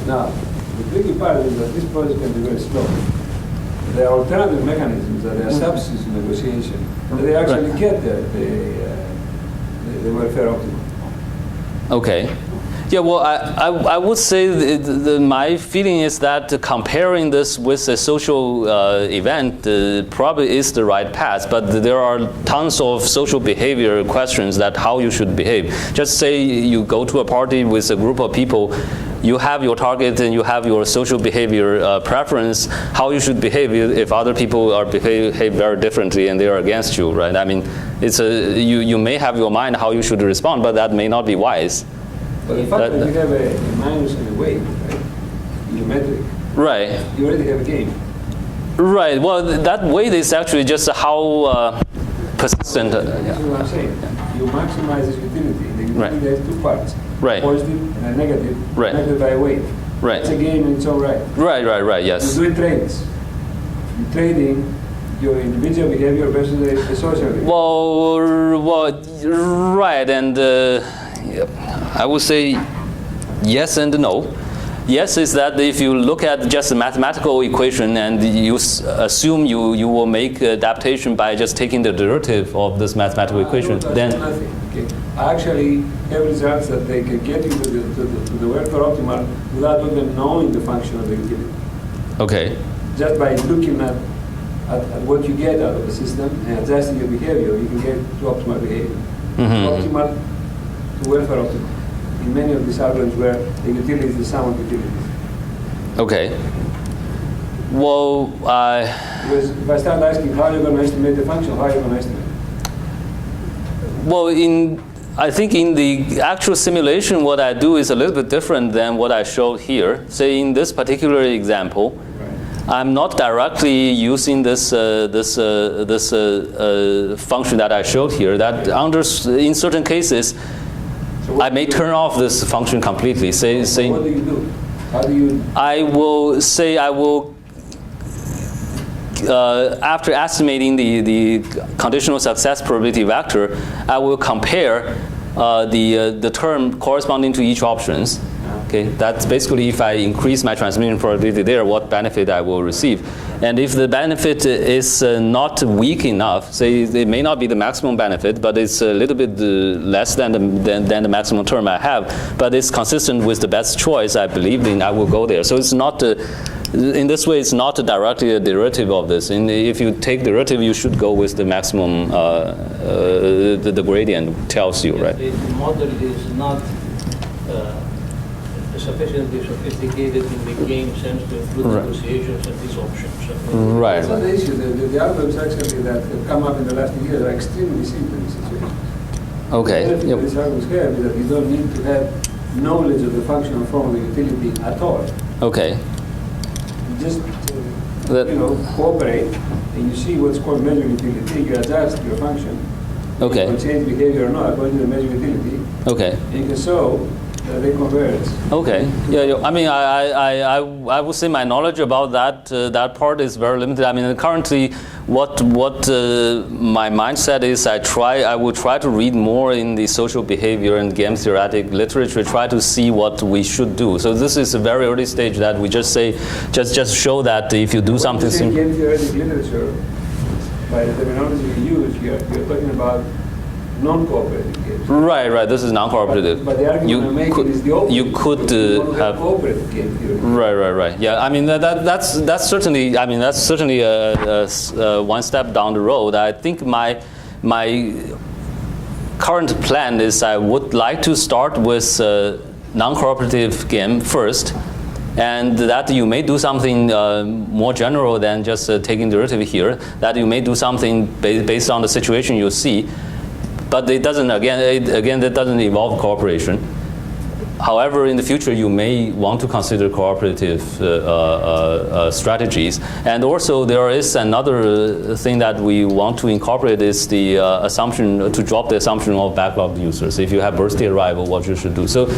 Now, the tricky part is that this process can be very slow. There are alternative mechanisms that are substitutes to negotiation, and they actually get the welfare optimum. Okay. Yeah, well, I would say my feeling is that comparing this with a social event probably is the right path, but there are tons of social behavior questions that how you should behave. Just say you go to a party with a group of people, you have your target and you have your social behavior preference, how you should behave if other people are behave very differently and they are against you, right? I mean, it's you may have your mind how you should respond, but that may not be wise. But the fact that you have a minus and a weight, right? Geometric. Right. You already have a game. Right. Well, that weight is actually just how persistent. That's what I'm saying. You maximize its utility. The utility has two parts. Right. Positive and a negative. Right. Measured by weight. Right. It's a game in its own right. Right. Yes. You do trades. You're trading your individual behavior versus the social behavior. Well, right, and I would say yes and no. Yes is that if you look at just a mathematical equation and you assume you will make adaptation by just taking the derivative of this mathematical equation, then nothing. Okay. I actually have results that they can get you to the welfare optimal without even knowing the function of the utility. Okay. Just by looking at what you get out of the system and adjusting your behavior, you can get to optimal behavior. Optimal to welfare optimal. In many of these algorithms where the utility is the sum of utilities. Okay. Well, because if I start asking how you're going to estimate the function, how are you going to estimate? Well, I think in the actual simulation, what I do is a little bit different than what I showed here. Say in this particular example, I'm not directly using this function that I showed here. That in certain cases, so I may turn off this function completely. Say, what do you do? How do you? I will say after estimating the conditional success probability vector, I will compare the term corresponding to each options. Okay, that's basically if I increase my transmission probability there, what benefit I will receive. And if the benefit is not weak enough, say it may not be the maximum benefit, but it's a little bit less than the maximum term I have, but it's consistent with the best choice I believe in, I will go there. So it's not, in this way, it's not directly a derivative of this. And if you take derivative, you should go with the maximum, the gradient tells you, right? The model is not sufficiently sophisticated in the game sense to include negotiations and these options. Right. That's not the issue. The algorithms actually that have come up in the last years are extremely simple in this situation. Okay. The benefit these algorithms have is that you don't need to have knowledge of the functional form of the utility at all. Okay. You just cooperate and you see what's called measure utility. You adjust your function. Okay. You can change behavior or not according to the measure utility. Okay. And you can show they converge. Okay. Yeah. I mean, I would say my knowledge about that part is very limited. I mean, currently, what my mindset is, I will try to read more in the social behavior and game theoretic literature, try to see what we should do. So this is a very early stage that we just say, just show that if you do something. When you say game theoretic literature, by the terminology you use, you're talking about non-cooperative games. Right. This is non-cooperative. But the argument I'm making is the opposite. You could have cooperative game theory. Right. Yeah. I mean that's certainly. I mean that's certainly a one step down the road. I think my current plan is I would like to start with non-cooperative game first, and that you may do something more general than just taking derivative here, that you may do something based on the situation you see, but it doesn't, again, that doesn't involve cooperation. However, in the future, you may want to consider cooperative strategies. And also, there is another thing that we want to incorporate is the assumption, to drop the assumption of backlogged users. If you have birthday arrival, what you should do. So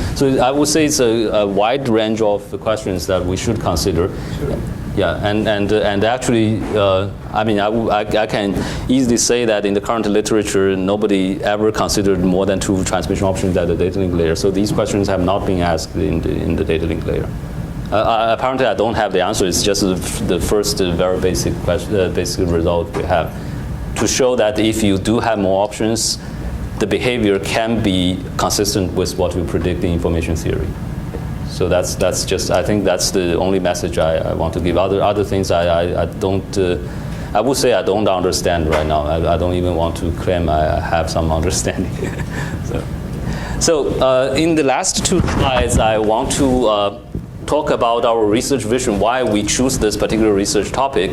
I would say it's a wide range of questions that we should consider. Sure. Yeah, and actually, I mean, I can easily say that in the current literature, nobody ever considered more than 2 transmission options at the data link layer. So these questions have not been asked in the data link layer. Apparently, I don't have the answer. It's just the first very basic result we have to show that if you do have more options, the behavior can be consistent with what we predict in information theory. So that's just, I think that's the only message I want to give. Other things I don't, I would say I don't understand right now. I don't even want to claim I have some understanding. So in the last 2 slides, I want to talk about our research vision, why we choose this particular research topic.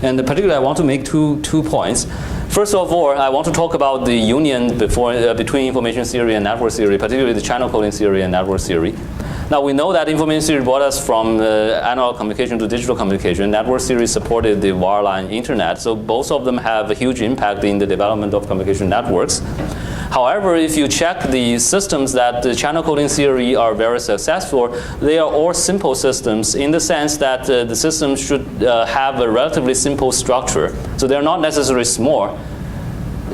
And particularly, I want to make two points. First of all, I want to talk about the union between information theory and network theory, particularly the channel coding theory and network theory. Now, we know that information theory brought us from analog communication to digital communication. Network theory supported the wireline internet. So both of them have a huge impact in the development of communication networks. However, if you check the systems that the channel coding theory are very successful, they are all simple systems in the sense that the systems should have a relatively simple structure. So they're not necessarily small.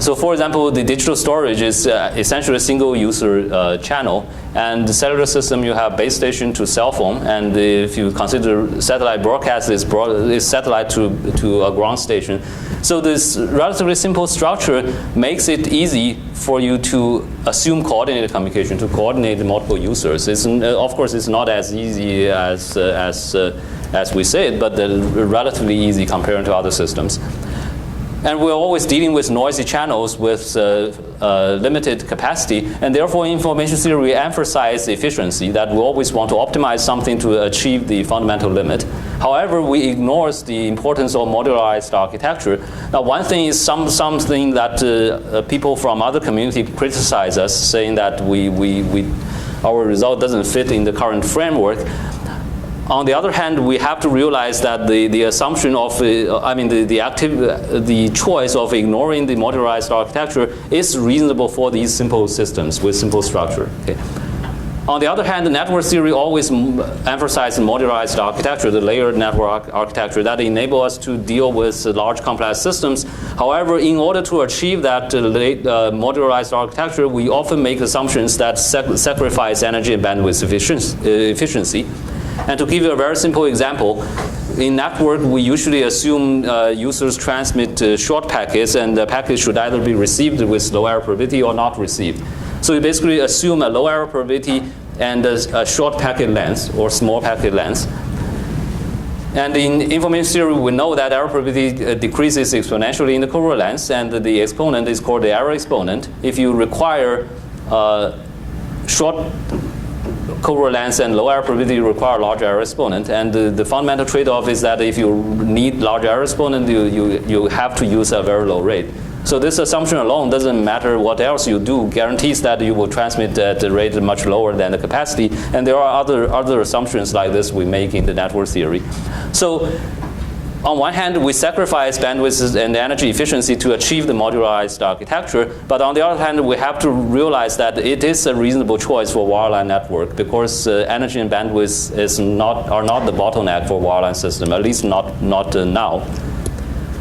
So for example, the digital storage is essentially a single user channel. And the cellular system, you have base station to cell phone. And if you consider satellite broadcast, is satellite to a ground station. So this relatively simple structure makes it easy for you to assume coordinated communication, to coordinate multiple users. Of course, it's not as easy as we say it, but relatively easy compared to other systems. And we're always dealing with noisy channels with limited capacity, and therefore in information theory we emphasize efficiency, that we always want to optimize something to achieve the fundamental limit. However, we ignore the importance of modularized architecture. Now, one thing is something that people from other community criticize us, saying that our result doesn't fit in the current framework. On the other hand, we have to realize that the assumption of, the choice of ignoring the modularized architecture is reasonable for these simple systems with simple structure. Okay. On the other hand, the network theory always emphasizes modularized architecture, the layered network architecture that enable us to deal with large complex systems. However, in order to achieve that modularized architecture, we often make assumptions that sacrifice energy and bandwidth efficiency. And to give you a very simple example, in network, we usually assume users transmit short packets, and the packet should either be received with low error probability or not received. So we basically assume a low error probability and a short packet length or small packet length. And in information theory, we know that error probability decreases exponentially in the Covariant length, and the exponent is called the error exponent. If you require short Covariant length and low error probability, you require large error exponent. And the fundamental trade-off is that if you need large error exponent, you have to use a very low rate. So this assumption alone, doesn't matter what else you do, guarantees that you will transmit at a rate much lower than the capacity. And there are other assumptions like this we make in the network theory. So on one hand, we sacrifice bandwidth and energy efficiency to achieve the modularized architecture. But on the other hand, we have to realize that it is a reasonable choice for wireline network, because energy and bandwidth are not the bottleneck for wireline system, at least not now.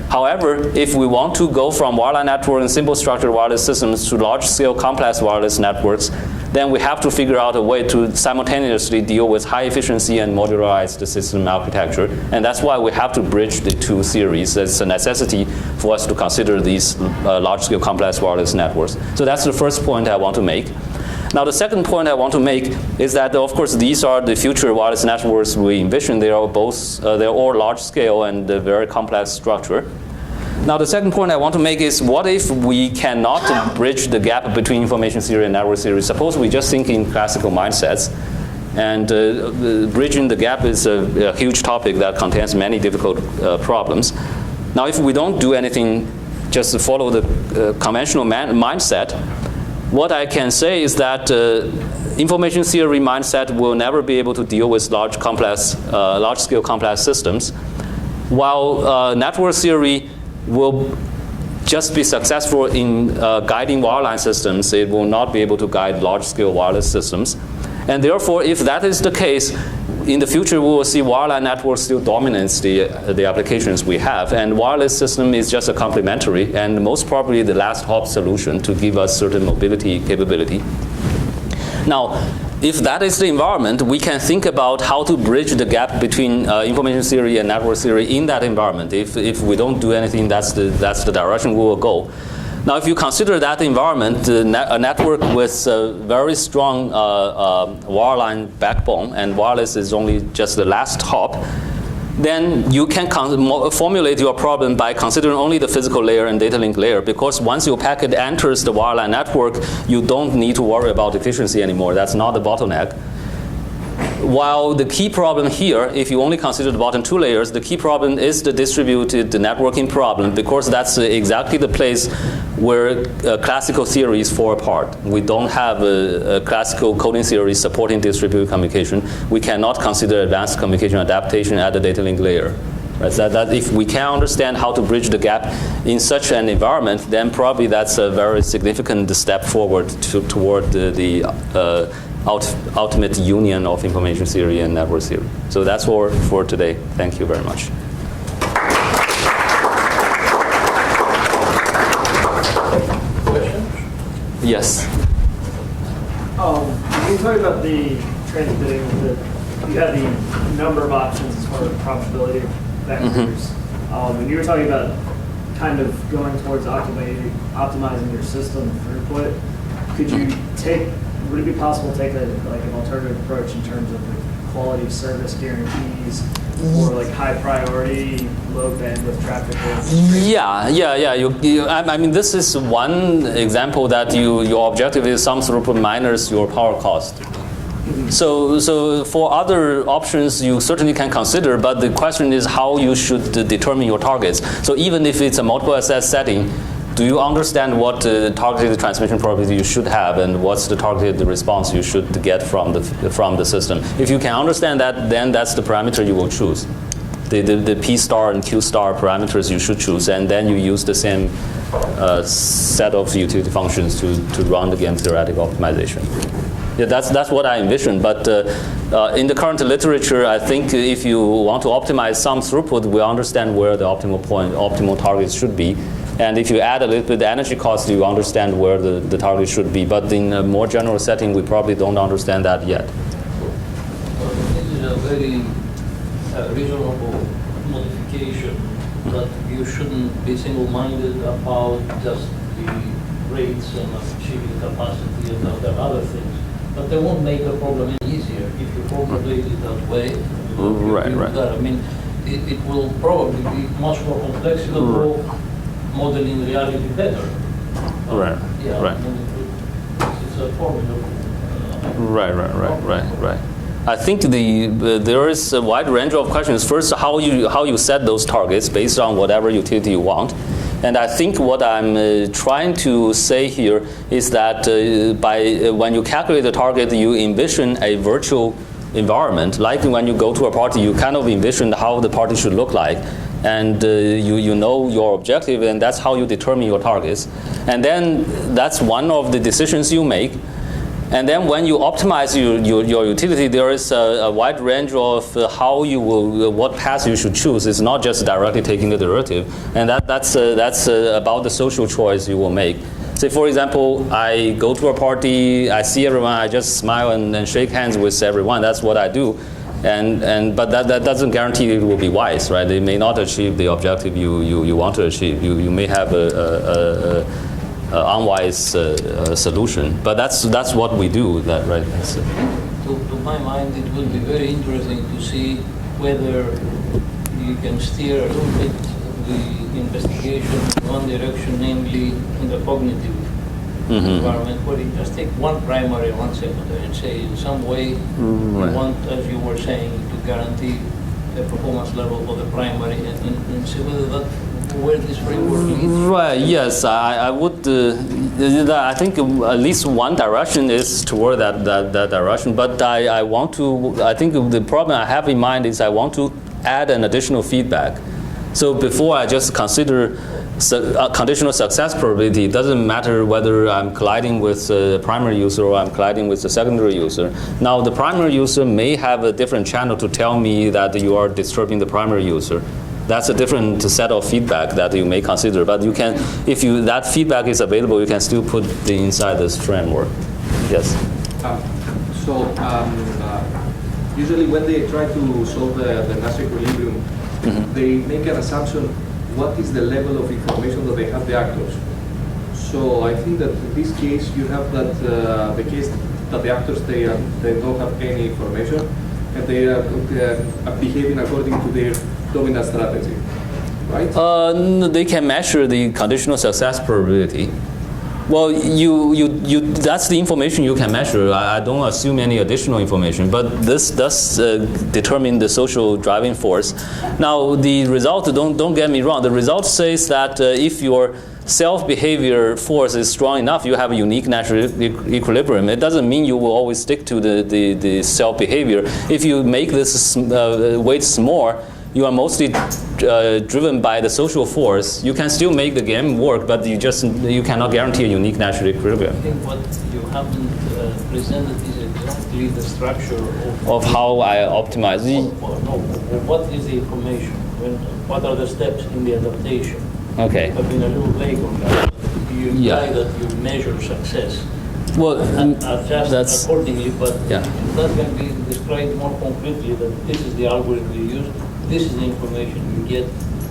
However, if we want to go from wireline network and simple structured wireless systems to large-scale complex wireless networks, then we have to figure out a way to simultaneously deal with high efficiency and modularized system architecture. And that's why we have to bridge the two theories. It's a necessity for us to consider these large-scale complex wireless networks. So that's the first point I want to make. Now, the second point I want to make is that, of course, these are the future wireless networks we envision. They're all large-scale and very complex structure. Now, the second point I want to make is, what if we cannot bridge the gap between information theory and network theory? Suppose we just think in classical mindsets. And bridging the gap is a huge topic that contains many difficult problems. Now, if we don't do anything, just to follow the conventional mindset, what I can say is that information theory mindset will never be able to deal with large-scale complex systems, while network theory will just be successful in guiding wireline systems. It will not be able to guide large-scale wireless systems. And therefore, if that is the case, in the future, we will see wireline networks still dominates the applications we have. And wireless system is just a complementary and most probably the last hop solution to give us certain mobility capability. Now, if that is the environment, we can think about how to bridge the gap between information theory and network theory in that environment. If we don't do anything, that's the direction we will go. Now, if you consider that environment, a network with a very strong wireline backbone, and wireless is only just the last hop, then you can formulate your problem by considering only the physical layer and data link layer, because once your packet enters the wireline network, you don't need to worry about efficiency anymore. That's not the bottleneck. While the key problem here, if you only consider the bottom two layers, the key problem is the distributed networking problem, because that's exactly the place where classical theories fall apart. We don't have a classical coding theory supporting distributed communication. We cannot consider advanced communication adaptation at the data link layer. Right? So that if we can understand how to bridge the gap in such an environment, then probably that's a very significant step forward toward the ultimate union of information theory and network theory. So that's all for today. Thank you very much. Questions? Yes. When you talk about the transmitting, you have the number of options as far as probability vectors. And you were talking about kind of going towards optimizing your system throughput. Could you would it be possible to take an alternative approach in terms of like quality of service guarantees or like high priority, low bandwidth traffic? Yeah. I mean, this is one example that your objective is some throughput minus your power cost. So for other options, you certainly can consider, but the question is how you should determine your targets. So even if it's a multiple access setting, do you understand what targeted transmission probability you should have, and what's the targeted response you should get from the system? If you can understand that, then that's the parameter you will choose. The P star and Q star parameters you should choose, and then you use the same set of utility functions to run the game theoretic optimization. Yeah, that's what I envision. But in the current literature, I think if you want to optimize some throughput, we understand where the optimal targets should be. And if you add a little bit the energy cost, you understand where the target should be. But in a more general setting, we probably don't understand that yet. This is a very reasonable modification, that you shouldn't be single-minded about just the rates and achieving capacity and other things. But they won't make the problem any easier if you formulate it that way. Right. I mean, it will probably be much more complex. It will modeling reality better. Right. I mean, it's a formula. Right. I think there is a wide range of questions. First, how you set those targets based on whatever utility you want. And I think what I'm trying to say here is that when you calculate the target, you envision a virtual environment. Like when you go to a party, you kind of envision how the party should look like. And you know your objective, and that's how you determine your targets. And then that's one of the decisions you make. And then when you optimize your utility, there is a wide range of what path you should choose. It's not just directly taking the derivative. And that's about the social choice you will make. Say, for example, I go to a party, I see everyone, I just smile and shake hands with everyone. That's what I do. But that doesn't guarantee it will be wise, right? They may not achieve the objective you want to achieve. You may have a unwise solution, but that's what we do. Right? To my mind, it will be very interesting to see whether you can steer a little bit the investigation in one direction, namely in the cognitive environment where you just take one primary and one secondary and say in some way you want, as you were saying, to guarantee the performance level of the primary and see whether that where this framework leads? Right, yes, I would, I think at least one direction is toward that direction, but I want to, I think the problem I have in mind is I want to add an additional feedback. So before I just consider conditional success probability, it doesn't matter whether I'm colliding with the primary user or I'm colliding with the secondary user. Now the primary user may have a different channel to tell me that you are disturbing the primary user. That's a different set of feedback that you may consider, but you can, if that feedback is available, you can still put it inside this framework. Yes? Usually when they try to solve the Nash equilibrium, they make an assumption what is the level of information that they have the actors. So I think that in this case you have that the case that the actors they don't have any information and they are behaving according to their dominant strategy, right? They can measure the conditional success probability. Well, that's the information you can measure. I don't assume any additional information, but this does determine the social driving force. Now, the result, don't get me wrong, the result says that if your self-behavior force is strong enough, you have a unique natural equilibrium. It doesn't mean you will always stick to the self-behavior. If you make this weight small, you are mostly driven by the social force. You can still make the game work, but you cannot guarantee a unique natural equilibrium. I think what you haven't presented is exactly the structure of how I optimize. What is the information? What are the steps in the adaptation? Okay. I've been a little vague on that. You imply that you measure success. Well, and adjust accordingly, but yeah. That can be described more concretely that this is the algorithm you use. This is the information you get.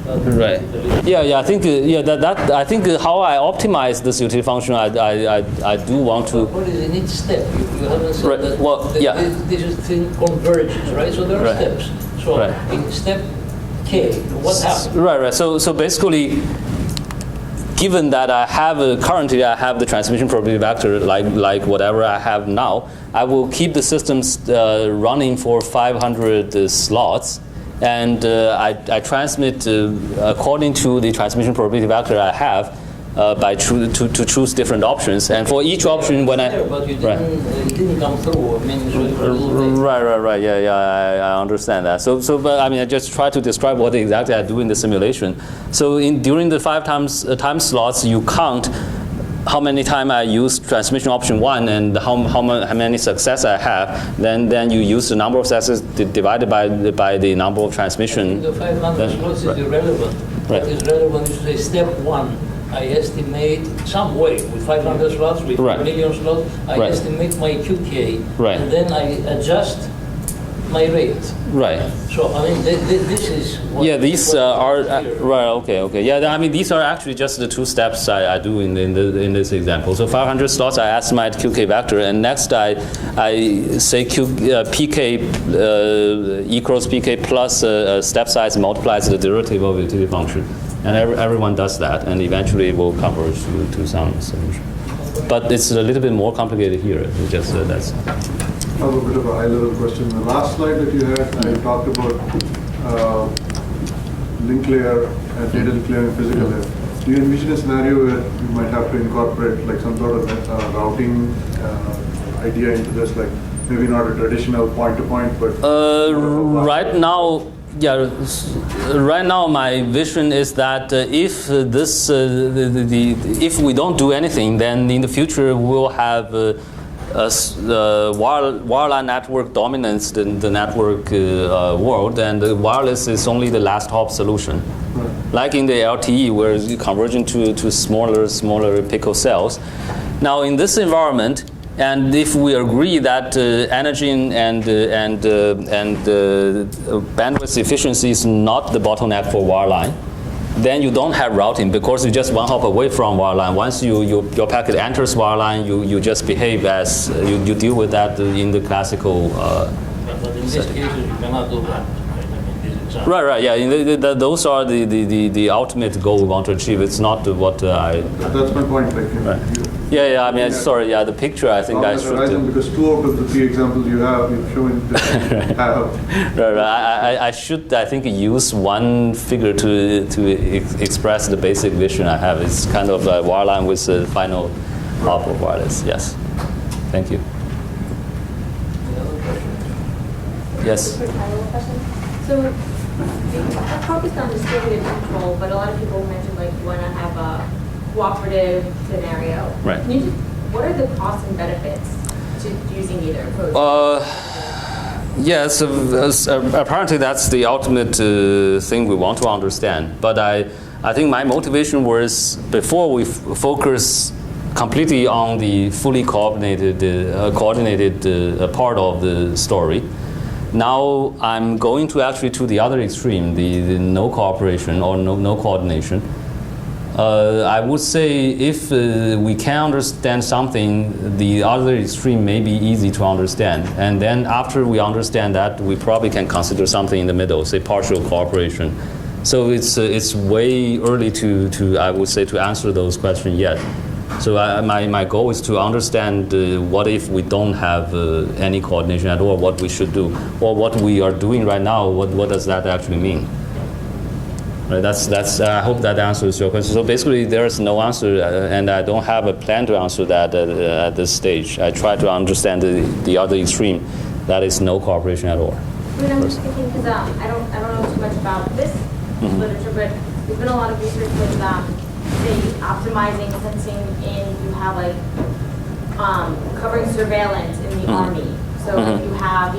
Right. Yeah. I think I think how I optimize this utility function, I do want to. What is in each step? You haven't said that. Well, this is thing converges, right? So there are steps. So in step K, what happens? Right. So basically, given that currently I have the transmission probability vector like whatever I have now, I will keep the systems running for 500 slots. And I transmit according to the transmission probability vector I have to choose different options. And for each option, when but you didn't come through. I mean, right. Yeah. I understand that. But I mean, I just try to describe what exactly I do in the simulation. So during the 5 time slots, you count how many times I use transmission option 1 and how many success I have, then you use the number of successes divided by the number of transmission. The 500 slots is irrelevant. What is relevant is to say step 1, I estimate some way with 500 slots, with 1 million slots, I estimate my QK, and then I adjust my rate. Right. So I mean, this is. These are right. Okay. Yeah, I mean, these are actually just the 2 steps I do in this example. So 500 slots, I estimate QK vector, and next I say PK equals PK plus step size multiplies the derivative of the utility function, and everyone does that, and eventually it will converge to some solution. But it's a little bit more complicated here. It's just that's. I have a bit of a high-level question. The last slide that you had, I talked about link layer and data link layer and physical layer. Do you envision a scenario where you might have to incorporate like some sort of routing idea into this, like maybe not a traditional point-to-point, but right now, my vision is that if we don't do anything, then in the future we'll have wireline network dominates the network world, and the wireless is only the last hop solution. Like in the LTE, where it's converging to smaller picocells. Now, in this environment, and if we agree that energy and bandwidth efficiency is not the bottleneck for wireline, then you don't have routing because you're just 1 hop away from wireline. Once your packet enters wireline, you just behave as you deal with that in the classical. But in these cases, you cannot do that. Right? I mean, example. Right. Yeah, those are the ultimate goal we want to achieve. It's not what I. That's my point. Like, Right. Yeah. I mean, sorry. Yeah, the picture. I think I should. Because 2 out of the 3 examples you've shown have. Right. I should. I think use one figure to express the basic vision I have. It's kind of a wireline with the final output wireless. Yes. Thank you. Yes. Quick high-level question. So, the focused on distributed control, but a lot of people mentioned like you want to have a cooperative scenario. Right. Can you just, what are the costs and benefits to using either approach? Yes, apparently that's the ultimate thing we want to understand. But I think my motivation was before we focus completely on the fully coordinated part of the story. Now I'm going to actually to the other extreme, the no cooperation or no coordination. I would say if we can understand something, the other extreme may be easy to understand. And then after we understand that, we probably can consider something in the middle, say partial cooperation. So it's way early to I would say to answer those questions yet. So my goal is to understand what if we don't have any coordination at all, what we should do, or what we are doing right now, what does that actually mean? Right, that's. I hope that answers your question. So basically, there is no answer, and I don't have a plan to answer that at this stage. I try to understand the other extreme, that is no cooperation at all. I mean, I'm just thinking because I don't know too much about this literature, but there's been a lot of research with say optimizing sensing in you have like covering surveillance in the army. So if you have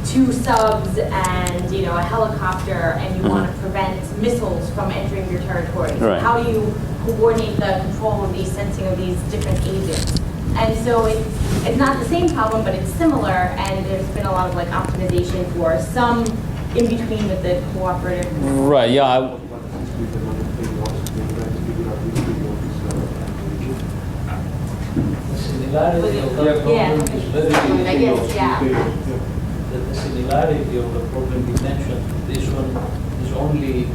2 subs and a helicopter, and you want to prevent missiles from entering your territory. So Right. how do you coordinate the control of these sensing of these different agents? And so it's not the same problem, but it's similar. And there's been a lot of like optimization for some in between with the cooperative. Right. Yeah. The similarity of that problem is very I guess, yeah. The similarity of the problem you mentioned, this one is only,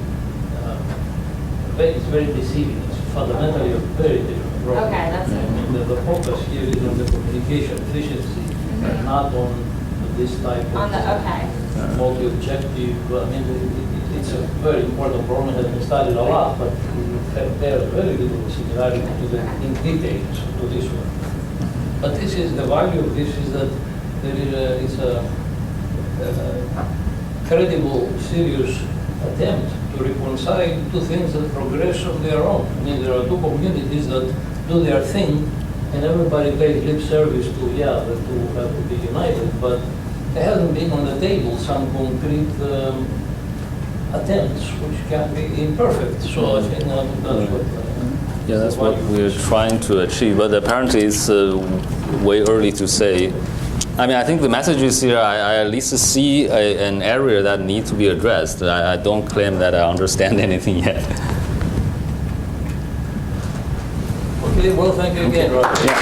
it's very deceiving. It's fundamentally a very different problem. Okay, that's it. And the focus here is on the communication efficiency, and not on this type On the of multi-objective. I mean, it's a very important problem, has been studied a lot, but it bears very little similarity in details to this one. But this is the value of this is that it's a credible, serious attempt to reconcile 2 things that progress on their own. I mean, there are 2 communities that do their thing, and everybody pays lip service to, the 2 have to be united, but there hasn't been on the table some concrete attempts, which can be imperfect. So I think that's what... Yeah, that's what we're trying to achieve, but apparently it's way early to say. I mean, I think the message is here, I at least see an area that needs to be addressed. I don't claim that I understand anything yet. Okay, well, thank you again, Roger. Yeah.